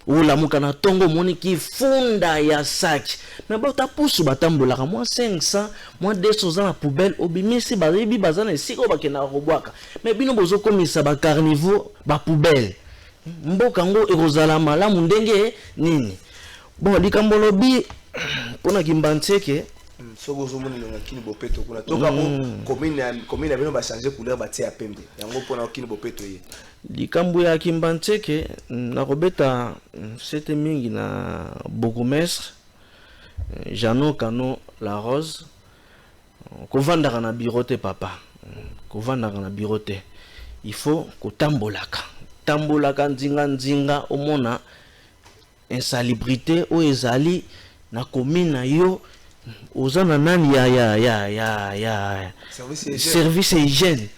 Ola muka na tongo moni ki funda ya sac. Mais ba ta pousu batambola ka moins 500, moins 200 na poubelle obimisi ba rebi bazana siko ba kena robwaka. Mais bino bozo komisa ba carnivore ba poubelle. Mboka ngo ekozala malamu ndenge nini. Bon likambolo bi pona Kimbantseke soko zo moni na kini Bopeto kuna toka ko commune bino ba changer couleur ba tie ya pembe yango pona kini Bopeto ye likambo ya Kimbantseke na kobeta c'était mingi na bourgmestre Jano Kano la Rose kovandaka na bureau te papa kovandaka na bureau te il faut kotambolaka nzinga omona insalubrité o ezali na commune na yo ozana nani ya service hygiène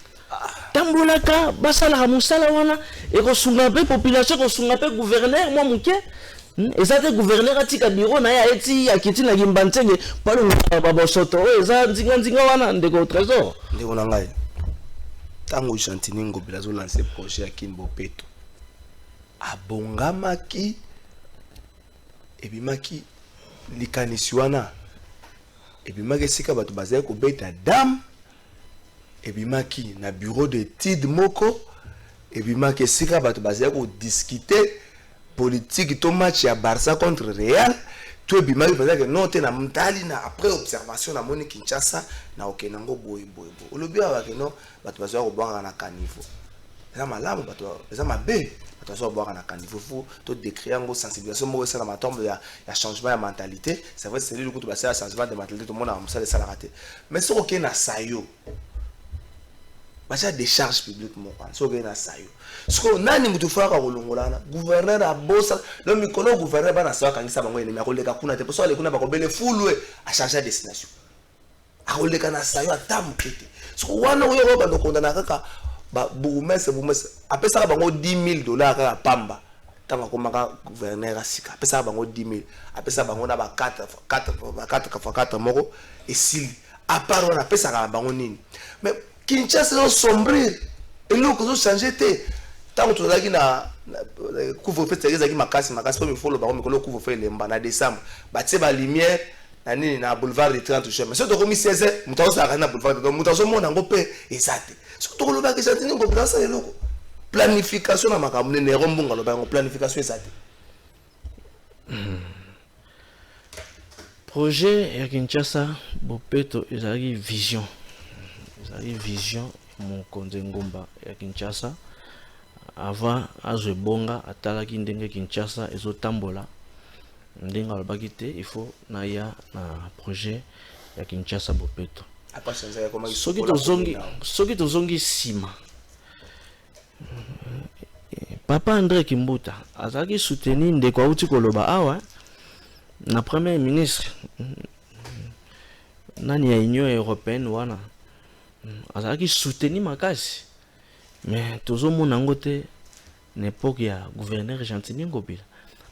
tambolaka basala musala wana ekosunga pe population ekosunga pe gouverneur mwa muke eza te gouverneur atika bureau na ya eti akiti na gimbantenge palo baba soto eza nzinga wana ndeko trésor ndeko na ngai tango Gentini Ngobila zo lancer projet ya Kimbo Peto abongamaki ebimaki likanisi wana ebimaki esika bato bazali kobeta dame ebimaki na bureau d'étude moko ebimaki esika bato bazali kodiscuter politique to match ya Barça contre Real to ebimaki bazali note na mtali na après observation na moni Kinshasa na okenango boy olobi abake no bato bazali kobwaka na caniveau eza malamu bato eza mabe attention boire na caniveau fou to décrire ngo sensibilisation mo ça na tombe ya changement ya mentalité c'est vrai c'est lui le coup de passer à changement de mentalité tout le monde a ça la raté mais ce qui na sayo bacha décharge publique mo kwa so na sayo ce que nani mutu faka kolongolana gouverneur a bossa le mikono gouverneur bana sawa kangisa bango ene makoleka kuna te poso ale kuna bakobele fulwe à changer destination akoleka na sayo atamukete ce que wana oyo ba ndokondana kaka ba boumesse apesa bango $10,000 kaka pamba tanga komaka gouverneur asika apesa bango 10,000 apesa bango na ba 4 moko esili apart on apesa bango nini mais Kinshasa no sombrer eloko zo changer te tango tozaki na couvre-feu ezaki makasi po mi follow bango mikolo couvre-feu lemba na décembre batie ba lumière na nini na boulevard de 30 juin mais so to komi 16 mutazo na boulevard de mutazo mona ngo pe ezate surtout le bac Gentini Ngobila ça eloko planification na makambo ne rombunga lo bango planification ezate projet ya Kinshasa Bopeto ezali vision mon konde ngomba ya Kinshasa avant azebonga atalaki ndenge Kinshasa ezotambola ndenge alobaki te il faut na ya na projet ya Kinshasa Bopeto soki tozongi sima papa André Kimbuta azalaki soutenir ndeko auti koloba awa na premier ministre nani ya Union européenne wana azalaki soutenir makasi mais tozomona ngo te na époque ya gouverneur Gentini Ngobila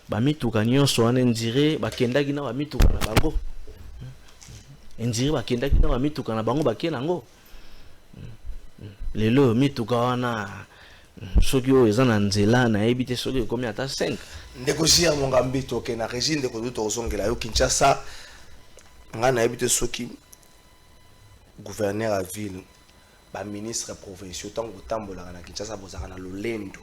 bamituka nyonso wana ndire bakendaki na bamituka na bango ndire bakendaki na bamituka na bango bakena ngo lelo mituka wana soki oyo eza na nzela na yebi te soki ekomi ata 5 ndeko jia mongambi toke na régime ndeko duto ozongela yo Kinshasa nga na yebi te soki gouverneur à ville ba ministre provinciaux tango tambola na Kinshasa bozaka na lolendo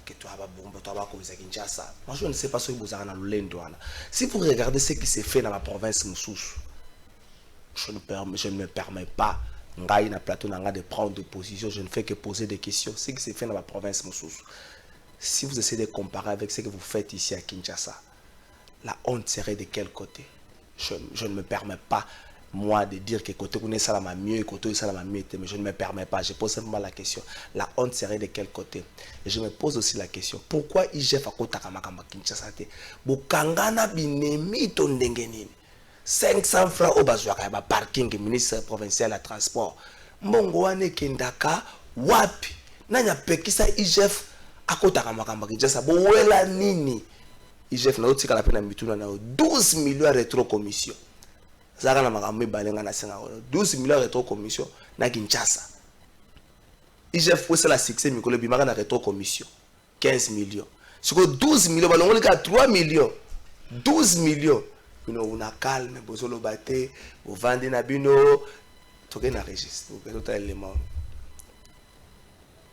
que toi ba bomba toi ba ko Kinshasa moi je ne sais pas ce que bozaka na lolendo wana si vous regardez ce qui s'est fait dans la province Moussousou je ne me permets pas ngai na plateau nanga de prendre de position je ne fais que poser des questions ce qui s'est fait dans la province Moussousou si vous essayez de comparer avec ce que vous faites ici à Kinshasa la honte serait de quel côté je ne me permets pas moi de dire que côté connaît ça la mieux et côté ça la mieux mais je ne me permets pas je pose simplement la question la honte serait de quel côté et je me pose aussi la question pourquoi IGF a kotaka makamba Kinshasa te bokangana binemi to ndenge nini 500 francs au bazwaka ba parking ministre provincial à transport mbongo wane kendaka wapi nanya pekisa IGF akotaka makamba Kinshasa bowela nini IGF na otika la pena mituna na 12 millions rétro commission zaka na makambo balenga na senga 12 millions rétro commission na Kinshasa IGF pour la succès mikolo bimaka na rétro commission 15 millions siko 12 millions balongoli ka 3 millions 12 millions bino una calme bozolo bate bo vendre na bino toke na registre ko to élément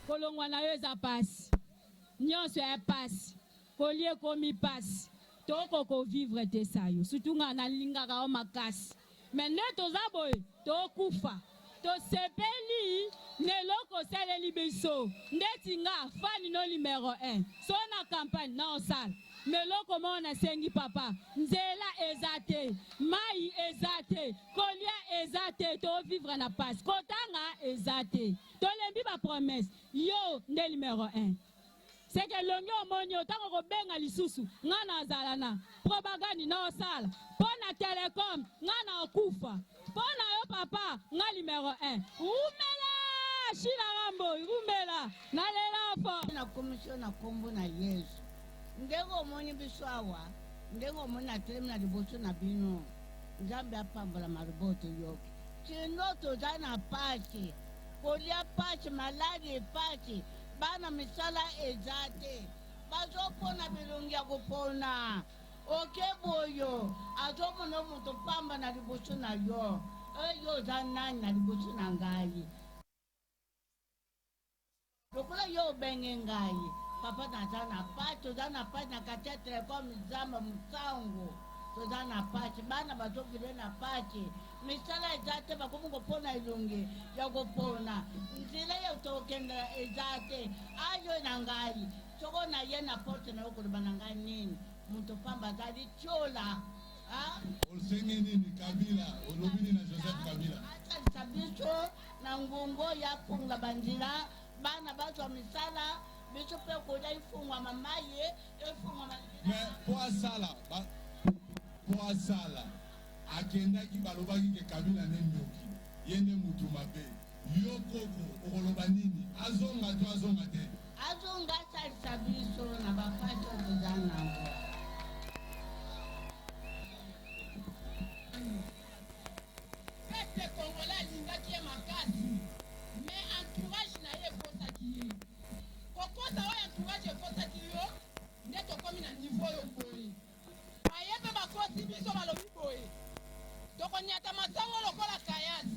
kolongwa na yo za passe nyonso ya passe kolie komi passe toko ko vivre te sayo surtout nga na lingaka o makasi mais ne toza boy to kufa to sepeli neloko saleli biso ndeti nga fani no numéro 1 so na campagne na osala meloko mona sengi papa nzela ezate mai ezate kolia ezate to vivre na passe kotanga ezate to lembi ba promesse yo nde numéro 1 c'est que longi omoni otango ko benga lisusu ngana azalana propagande na osala pona telecom ngana okufa pona yo papa nga numéro 1 umela shila rambo umela na lela fo na commission na kombo na Yesu ndego omoni biswawa ndego omoni na tele na liboso na bino Nzambe apambola maruboto yoke chino tozana pache kolia pache maladi pache bana misala ezate bazopona bilungi ya kupona okeboyo azomona omuntu pamba na liboso na yo eyo zanani na liboso na ngai lokola yo benge ngai papa nazana pache na katetre comme zamba musango tozana pache bana bazokile na pache misala ezate bakomi kopona ilungi ya kopona nzela ya utokenda ezate ayo na ngai soko na ye na porte na yokoloba na ngai nini muntu pamba azali tiola osengi nini Kabila olobi nini na Joseph Kabila asalisa biso na ngungo ya funga banzila bana bazwa misala biso mpe kolia ifungwa mamaye ifungwa mais po asala akendaki balobaki ke Kabila nendoki yende mutu mabe yo koko okoloba nini azonga te azonga asalisa biso na bapati okoza nango pete congolais alingaki ye makasi mais entourage na ye ekosaki ye kokota oyo entourage ekosaki yo nde tokomi na niveau oyo boye aye mpe bakosi biso balobi boye tokonyata masango lokola kayasi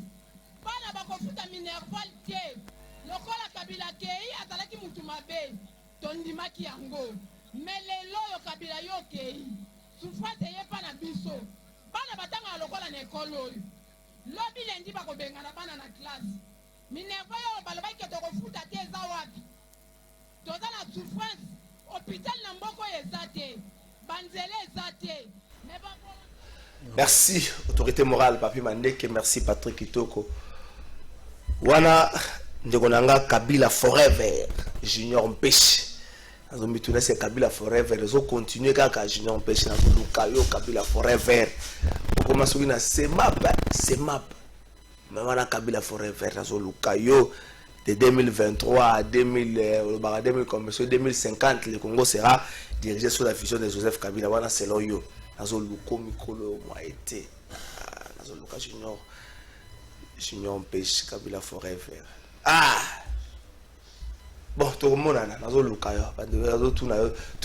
bana bakofuta minerval te lokola Kabila kei azalaki mutu mabe tondimaki yango me lelo oyo Kabila yo kei souffrance eye mpa na biso bana batanga lokola na ekole oyo lobi lendi bakobengana bana na klase minerval oyo balobaki tokofuta te eza wapi toza na souffrance hôpital na mboko oyo eza te banzele eza te me Merci, autorité morale, Papi Mandeke, merci Patrick Kitoko. Wana, Ndegonanga Kabila Forever, Junior Mpeshe. Azomitouna c'est Kabila Forever, ils ont continué kaka Junior Mpeshe, Lukayo Kabila Forever. Comment souvenir c'est map. Mais wana Kabila Forever, Azo Lukayo de 2023 à 2050, le Congo sera dirigé sous la vision de Joseph Kabila. Wana selon yo. Nazo Luko Mikolo m'a été Nazo Luka Junior Mpeshe Kabila Forever. Bon, tout le monde a Nazo Luka yo. Nazo tout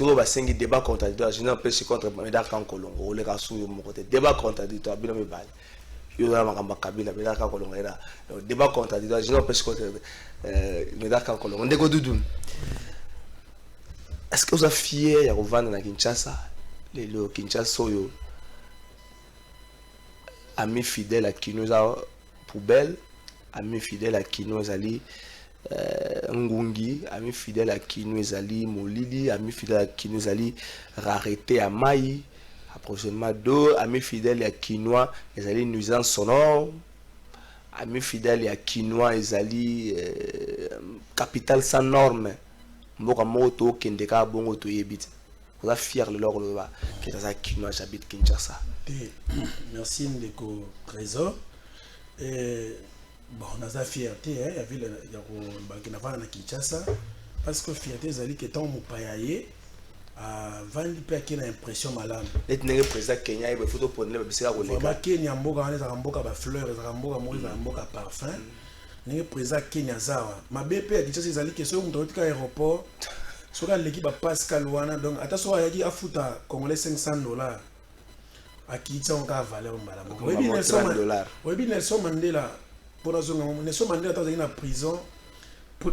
le basengi débat contradictoire. Junior Mpeshe contre Médard Kankolongo. Ole kasu yo mokote. Débat contradictoire. Bino me bali. Yo na makamba Kabila Médard Kankolongo era. Débat contradictoire. Junior Mpeshe contre Médard Kankolongo. Ndeko Doudoun. Est-ce que vous êtes fiers ya kovanda na Kinshasa? Le Kinshasa yo ami fidèle à Kinoza poubelle, ami fidèle à Kinozali Ngungi, ami fidèle à Kinozali Molili, ami fidèle à Kinozali rareté à Maï, approximativement 2 amis fidèles à Kinois, ils allaient nuisance sonore, amis fidèles à Kinois, ils allaient capitale sans norme, mboka moto kendeka bongo to yebit. On a fier le lor le qui est à Kinois, j'habite Kinshasa. Merci Ndeko Trésor. Bon, on a la fierté, il y avait le Kinshasa, parce que fierté, c'est que tant que payaye, vendre peut qu'il a impression malade. Et tu n'es président Kenya, il faut pour ne pas se rouler. Bah Kenya mboka on est à mboka ba fleurs, à mboka moi à mboka parfum. N'est président Kenya zawa. Ma BP a dit ça c'est ali que sur un aéroport, sur l'équipe Pascal Wana donc attention il y a afuta congolais $500. À qui ça on a valeur malade. Oui bien Nelson Mandela pour Nelson Mandela dans une prison.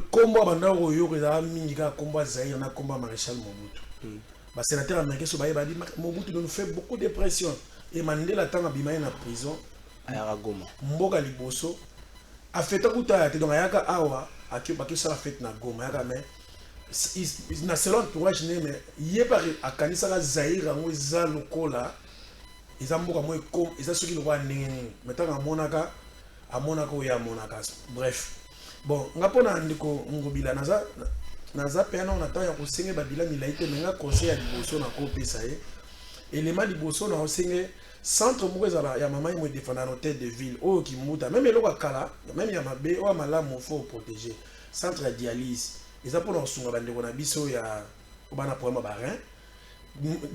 Combat banda oyo ko mingi combat Zaïre na combat Maréchal Mobutu. Les sénateurs américains sont dit Mobutu nous fait beaucoup de pression. Et Mandela tant abima na prison. Ayaka Goma. Mboka liboso. A fait akuta te donc ayaka awa akibaki ça la fête na Goma yaka mais na selon entourage mais yeba akanisa ka Zaïre ngo za lokola. Ils ont beaucoup moins comme ils ont ce qui le voient néné. Maintenant à Monaco et à Monaco. Bref. Bon, on a pas Ndeko Ngobila naza naza pena on attend ya kosenga ba bilan milaite menga conseil ya liboso na ko pesa ye élément liboso na osenga centre moko ezala ya mama mo défendre na hôtel de ville o ki muta même eloko kala même ya mabe o malamu faut protéger centre de dialyse eza pour osunga bandeko na biso ya bana problème ba rein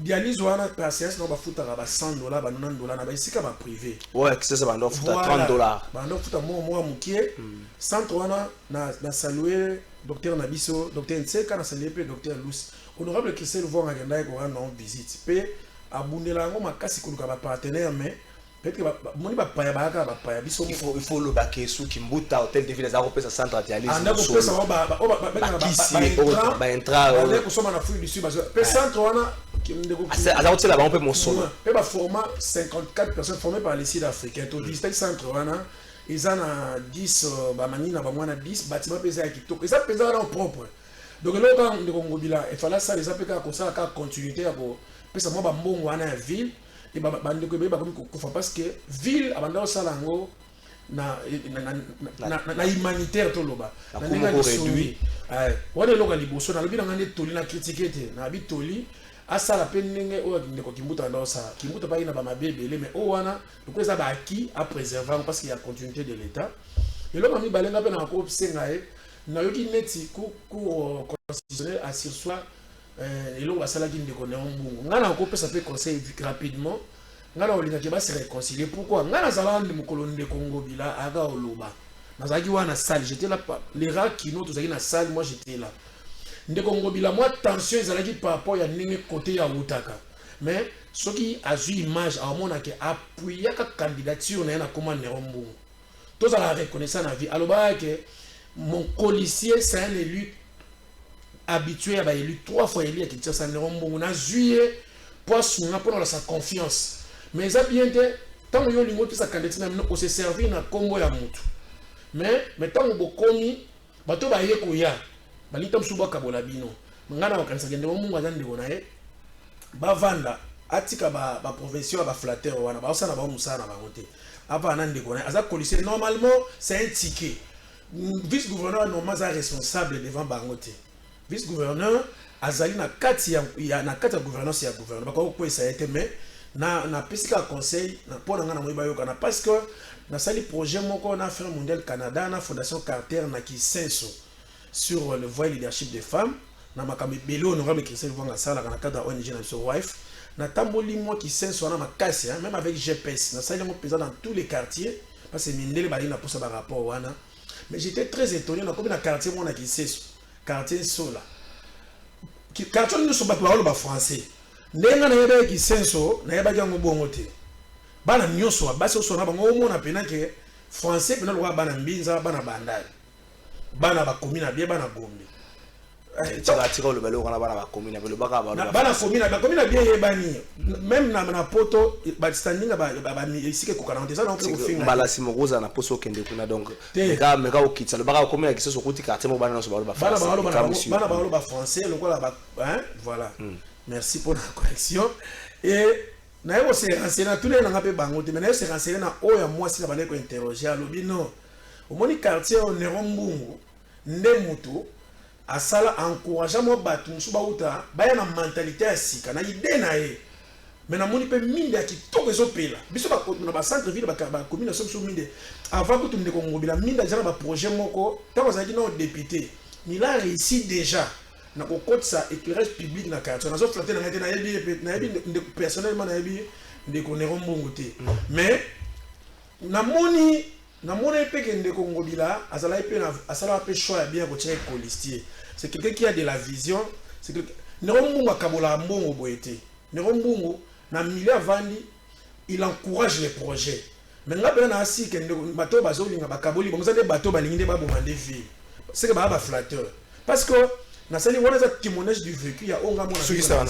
dialyse wana patience no bafutaka ba $100 ba $90 na ba isika ba privé ouais que ça bando futa $30 bando futa mo mukie centre wana na saluer docteur Nabiso, docteur Nseka, na saluer pe docteur Lucy. Honorable Christelle Vong agenda ko rendre visite. Pe abundela ngo makasi kuluka ba partenaire mais peut-être que moni ba paya ba paya biso il faut le baquer sous Kimbuta hôtel de ville za repesa centre dialyse. Anda ko pesa ba entra on ko soma na fruit du sud pe centre wana alors tu là-bas on peut mon solo. Pe ba format 54 personnes formées par les Sud-Africains. To visiter centre wana ils ont 10 bamanina ba mwana 10 bâtiments pesa qui to ça pesa en propre. Donc là quand de Congobila il fallait ça les appliquer comme ça ka continuité pour pesa mo ba mbongo wana ville et ba bande ko be ba ko parce que ville abanda salango na humanitaire to loba na ndenge réduit wana loka liboso na lobi na ngane toli na critiquer te na bi toli asala pe ndenge o ndeko Kimbuta ndosa Kimbuta pa ina ba mabebele mais o wana donc ça ba acquis à préserver parce qu'il y a continuité de l'état et là mi balenga pe na ko senga e na yoki neti ku constitutionnel assure soi et là basala ki ndeko na mbungu ngana ko pesa pe conseil rapidement ngana olinga ke ba se réconcilier pourquoi ngana zala ndi mukolo ndeko Ngobila aga oloba nazaki wana salle j'étais là les rats qui nous tous na salle moi j'étais là ndeko Ngobila moi tension ezalaki par rapport ya ndenge côté ya utaka mais ce qui a vu image à mona ke appuyer ka candidature na na comment Nero Mbungu tous à la reconnaissance na vie aloba que mon policier c'est un élu habitué à ba élu 3 fois élu à Kinshasa Nero Mbungu na juillet pour soutenir pour sa confiance mais ça bien te tant yo lingo tout sa candidature na on se servir na Congo ya mutu mais tant bokomi bato ba yeko ya balita msuba kabola bino ngana wakanisa gende Mungu azandi bona bavanda atika ba provincial ba flatteur wana ba osana ba musana ba ngote ava nande kona aza policier normalement c'est un ticket vice gouverneur normalement est responsable devant bangote vice gouverneur azali na kati ya na kati ya gouvernance ya gouverneur ba ko ça a été mais na pesika conseil na pona ngana moyiba yoka na parce que na sali projet moko na Affaires mondiales Canada na fondation Carter na Kisenso sur le voie leadership des femmes na makambe belo honorable Christelle Vong asala na cadre ONG na so wife na tamboli moi qui sent sur na makasi même avec GPS na sali mo présent dans tous les quartiers parce que mindele bali na posa ba rapport wana mais j'étais très étonné na comme na quartier moi na Kisenso quartier Sola quartier nous sont pas ba français ndenga na yeba Kisenso na yeba jango bongo te bana nyoso basi so na bango mo na pena ke français pena lwa bana mbinza bana bandari bana ba commune bien bana Gombe tira le balo kana bana ba commune le baka bana commune bien yebani même na poto ba standing ba isike ko 40 ça donc ko finga bala simogoza na poso kende kuna donc meka okitsa le baka commune ki so kuti quartier mo bana no so ba bana ba français le quoi hein voilà merci pour la correction et na yo se renseigner tous les na pe bango te mais na yo se renseigner na oya moi si na bana ko interroger alobi non au moni quartier au Nero Mbungu nde mutu asala encourager mo batu musuba uta baya na mentalité ya sika na idée na ye mais na moni pe minde ya kitoko ezopela biso ba na ba centre ville ba commune so minde avant que tumde ko Ngobila minde déjà ba projet moko tant ozaki na député il a réussi déjà na ko kotsa éclairage public na quartier na zo flatter na ngate na yebi personnellement na yebi de ko Nero Mbungu te mais na moni pe que ndeko Ngobila azala pe na asala pe choix bien ko tirer colistier c'est quelqu'un qui a de la vision c'est quelqu'un Nero Mbungu akabola mbongo boete Nero Mbungu na milieu vandi il encourage les projets mais ngaba na asi que ndeko bato bazolinga bakaboli bonza de bato balinginde ba bomande vie c'est que ba flatteur parce que na sali wana za témoignage du vécu ya onga mona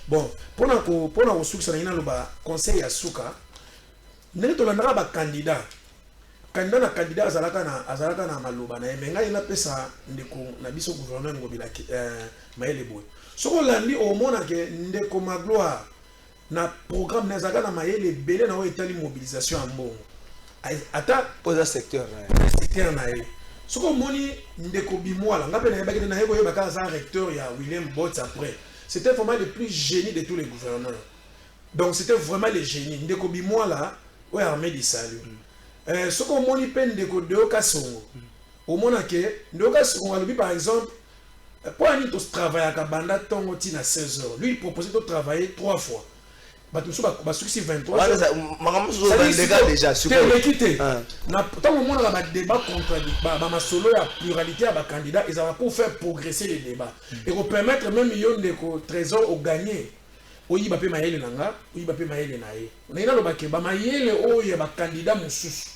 bon pona ko suka na ina lo ba conseil ya suka ndenge to landaka ba candidat na candidat azalaka na maloba na emenga ina pesa ndeko na biso gouverneur Ngobila Maël Boy soko landi o mona ke ndeko Magloire na programme na zaka na Maël belé na o etali mobilisation en mbongo ata posa secteur na ye Ce qu'on moni ndeko bimoala ngape na yebaki na yebo yebaka za recteur ya William Botz après. C'était vraiment le plus génie de tous les gouverneurs. Donc c'était vraiment le génie ndeko bimoala ouais armée du salut. Ce qu'on moni pen ndeko Deoka Songo. Au mona ke Deoka Songo alobi par exemple pour aller travailler à Kabanda tongo tina 16 heures. Lui il proposait de travailler 3 fois. Bah tout ça bah succès 23 heures. déjà sur l'équité. Na tant au moment là débat contradictoire bah ma solo la pluralité à ba candidat ils avaient pour faire progresser les débats et pour permettre même million de trésor au gagner. Oyi ba pe mayele nanga, oyi ba pe mayele nae. On ina lo ba ke ba mayele oyi ba candidat mususu.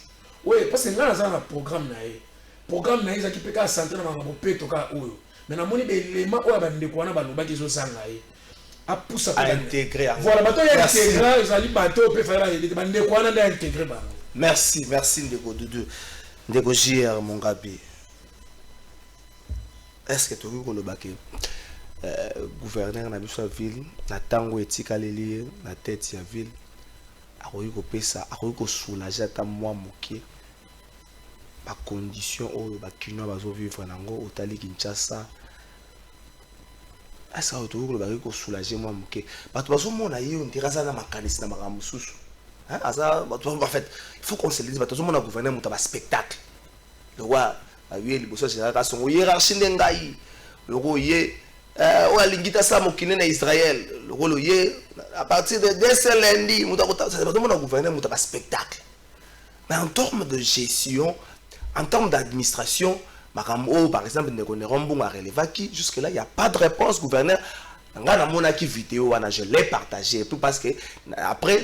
Ouais parce que là ça un programme nae. Programme nae za ki peka centre na ba peto ka oyo. Mais na moni be élément oyo ba ndeko wana ba loba ki zo sanga ye. À intégrer. Voilà, bateau est intégré, ils allaient bateau peut faire intégrer. Merci, merci Ndeko Doudou. Ndeko JR mon gabi. Est-ce que tu veux le baquet gouverneur na biso ville, na tango etika leli na tête ya ville. Akoyi ko pesa, akoyi ko soulager ta moi moké. Ba condition oyo ba kino bazo vivre nango otali Kinshasa. Asa autour le ko soulager moi moké bato bazo mona ye on dirait ça na makanisi na makambo susu hein asa bato en fait il faut qu'on se dise bato bazo mona gouverner muta ba spectacle le roi a eu liboso général ka songo hiérarchie ndengai le roi ye o alingita sa mokine na Israël le roi ye à partir de ce lundi muta ko bato mona gouverner muta ba spectacle mais en termes de gestion en termes d'administration par exemple, Nerombung a relevé qui jusque-là, il n'y a pas de réponse, gouverneur. Dans vidéo, je l'ai partagé. Parce que après,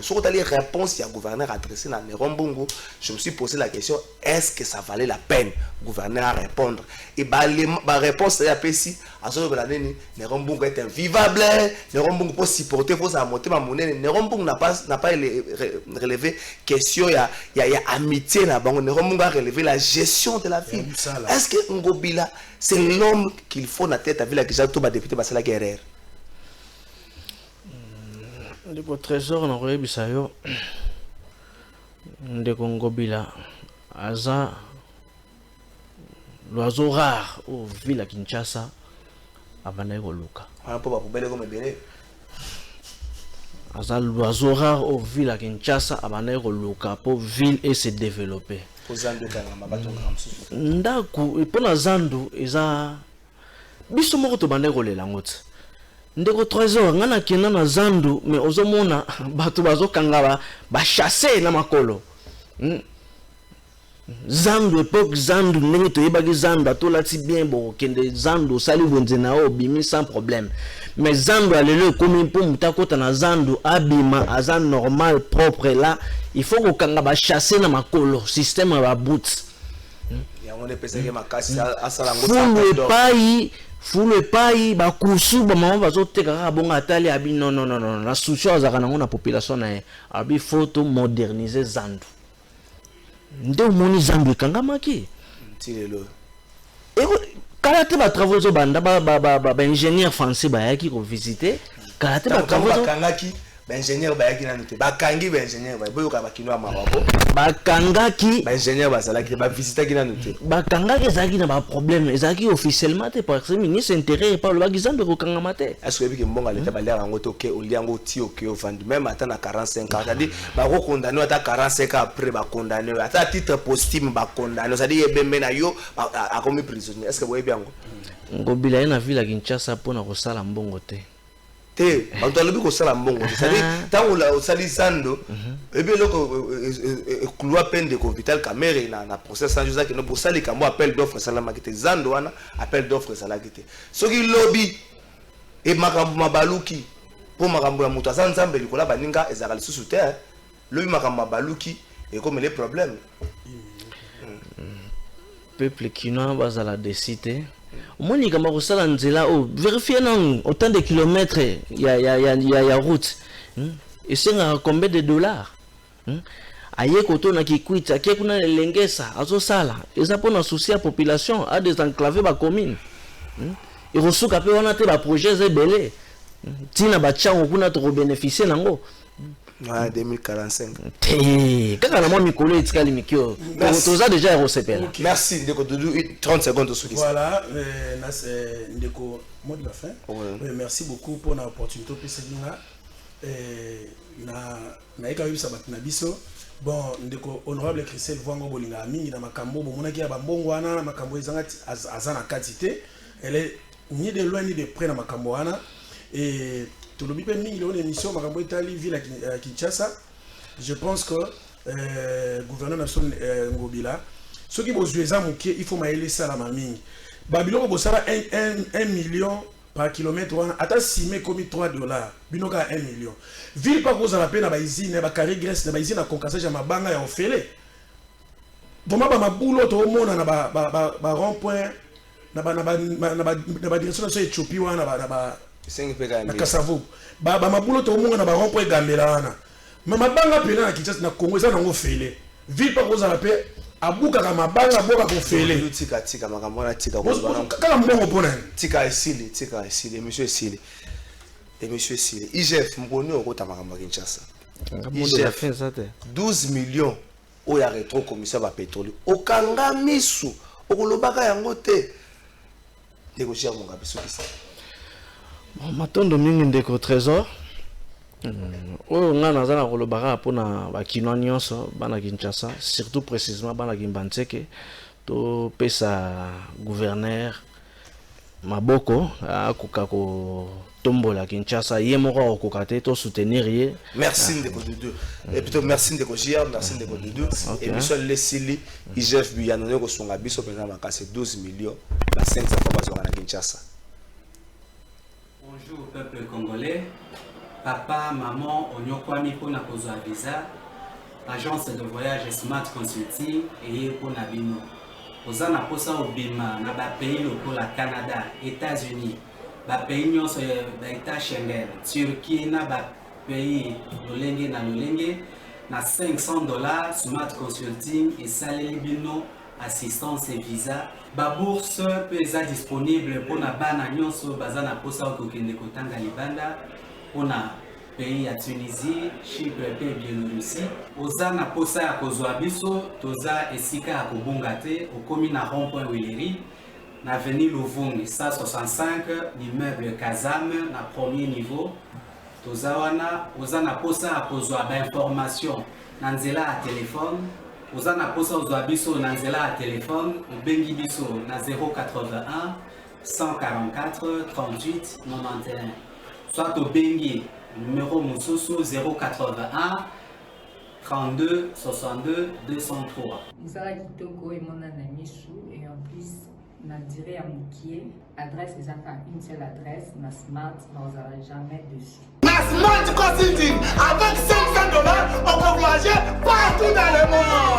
sur les réponses qu'il y a gouverneur adressé à Nerombungu, je me suis posé la question, est-ce que ça valait la peine, gouverneur, à répondre? Et la réponse est ici, à ce que Nerombungu est invivable, Nerombungu peut supporter, faut monter ma monnaie. Nerombungu n'a pas relevé question, il y a amitié là-bas. Nerombungu a relevé la gestion de la ville. Est-ce que Ngobila, c'est l'homme qu'il faut dans la tête à ville qui a tout député parce que la guerre. Le trésor n'a pas bisayo de Ngobila aza l'oiseau rare au ville à Kinshasa abandé Luka. On peut pas poubelle comme belé. Aza l'oiseau rare au ville à Kinshasa abandé Luka pour ville et se développer. Ndaku epona zandu eza biso moko to bande kolela ngoti ndeko trésor ngana kena na zandu mais ozomona bato bazokanga ba chasser na makolo zandu époque zandu ndenge toyebaki zandu atolati bien bo kende zandu sali bonzena o bimi sans problème mais zandu alelo komi mpo mutakota na zandu abima aza normal propre là il faut kokanga ba chasser na makolo système ba boot Fulu epai bakusu ba mama bazoteka bonga atali abi non la solution azaka nango na population na abi faut moderniser zandu ndo moni zandu kangamaki tilelo kala te ba travaux zo banda ba ingénieur français ba yaki ko visiter kala te ba travaux kangaki ba ingénieur ba yaki na note ba kangi ba ingénieur ba boyoka ba kinwa mawabo ba kangaki ba ingénieur ba salaki ba visiter ki na note ba kangaki ezaki na ba problème ezaki officiellement te parce que ministre intérieur par le bagizambe ko kangamate est-ce que biki mbonga leta ba lera ngo to ke oliango ti o ke ofandi même ata na 45 ans c'est-à-dire ba ko condamner ata 45 ans après ba condamner ata titre posthume ba condamner c'est-à-dire yebembe na yo a commis prisonnier est-ce que vous bien Ngobila ina ville à Kinshasa pona ko sala mbongo te te antalobi ko sala mbongo c'est-à-dire tango la osali sando et bien loko couloir peine de hôpital caméré na procès sans juste que no pour sali kambo appel d'offre sala makite zando wana appel d'offre sala kite soki lobby et makambo mabaluki pour makambo ya mutu azanzambe likola baninga ezaka lisusu te lobby makambo mabaluki et comme les problèmes peuple kinois bazala décider Moni kama kusala nzela o vérifier non autant de kilomètres il y a route et c'est combien de dollars aye koto na kikwita ke kuna lengesa azo sala eza pona souci à population a désenclaver ba commune et resuka pe wana te ba projet ebele tina ba tchango kuna to bénéficier nango Ouais, 2045. Kaka na moi mikolo etikali mikio. Toza déjà erosepela. Merci Ndeko Doudou, 30 secondes au soukis. Voilà, Ndeko, mot de la fin. Oui, merci beaucoup pour l'opportunité pour ce là. Na eka yebisa bato na biso. Bon, Ndeko honorable Christelle Vwango bolinga mingi na makambo bomonaki ya bambongo wana na makambo ezangati azana quantité. Elle est ni de loin ni de près na makambo wana. Et tout le monde mingi le émission makambo Italie ville à Kinshasa. Je pense que gouverneur national Ngobila ceux qui vont jouer ça il faut maïler ça la mamie. Babylone bo sala 1 million par kilomètre wana ata simé comme $3 binoka 1 million. Ville pas cause la peine na ba usine ba carré Grèce na ba usine na concassage ya mabanga ya ofele. Vraiment ba mabulo to mona na ba rond-point na ba direction de Éthiopie wana na ba 5 peka na Kasavu. Ba mabulo to mona na ba rond-point Gambela wana. Mais mabanga pena na Kinshasa na Congo ça na ofele. Ville pas cause la peine abuka kama mabanga boka ko fele. Tika makambo na tika ko kala mbongo pona. Tika esili monsieur esili. IGF mboni okota makambo Kinshasa. IGF 12 millions o ya retro commissaire ba pétrole. Okanga misu okolobaka yango te. Négocier mon gabiso kisa. Bon matondo mingi ndeko trésor. Oyo nga naza na kolobaka mpona bakinois nyonso bana Kinshasa surtout précisément bana Kimbanzeke to pesa gouverneur maboko akoka ko tombola Kinshasa ye moko akoka te to soutenir ye. Merci Ndeko Doudou. Et plutôt merci Ndeko Gia, merci Ndeko Doudou. Et monsieur Lesili IGF Buyano ko songa biso pena makase 12 millions la 500 fois bazonga na Kinshasa. Bonjour peuple congolais. Papa, maman, onyokwami pona kozwa visa. Agence de voyage Smart Consulting et pour Nabino. Ozana posa obima na ba pays lokola Canada, États-Unis, ba pays nyonso ba État Schengen, Turquie na ba pays lolenge na $500 Smart Consulting et saleli bino assistance et visa. Ba bourse peut être disponible pour na bana nyonso bazana posa okokende kotanga libanda. On a pays à Tunisie, Chypre et Biélorussie. Ozana posa ya kozwa biso, toza esika ya kobongate, okomi na rond-point Willery, na avenue Louvungi, 165, l'immeuble Kazam, na premier niveau. Toza wana, ozana posa ya kozwa ba information, na nzela ya téléphone. Ozana posa ozwa biso na nzela ya téléphone, obengi biso na 081 144 38 91. Soit au Bengi, numéro Moussousou 081 32 62 203. Mzala Kitoko et mon Michou et en plus, na diré à Moukié, adresse exactement une seule adresse, na Smart, nous n'allons jamais dessus. Na Smart Consulting, avec $500, on peut voyager partout dans le monde.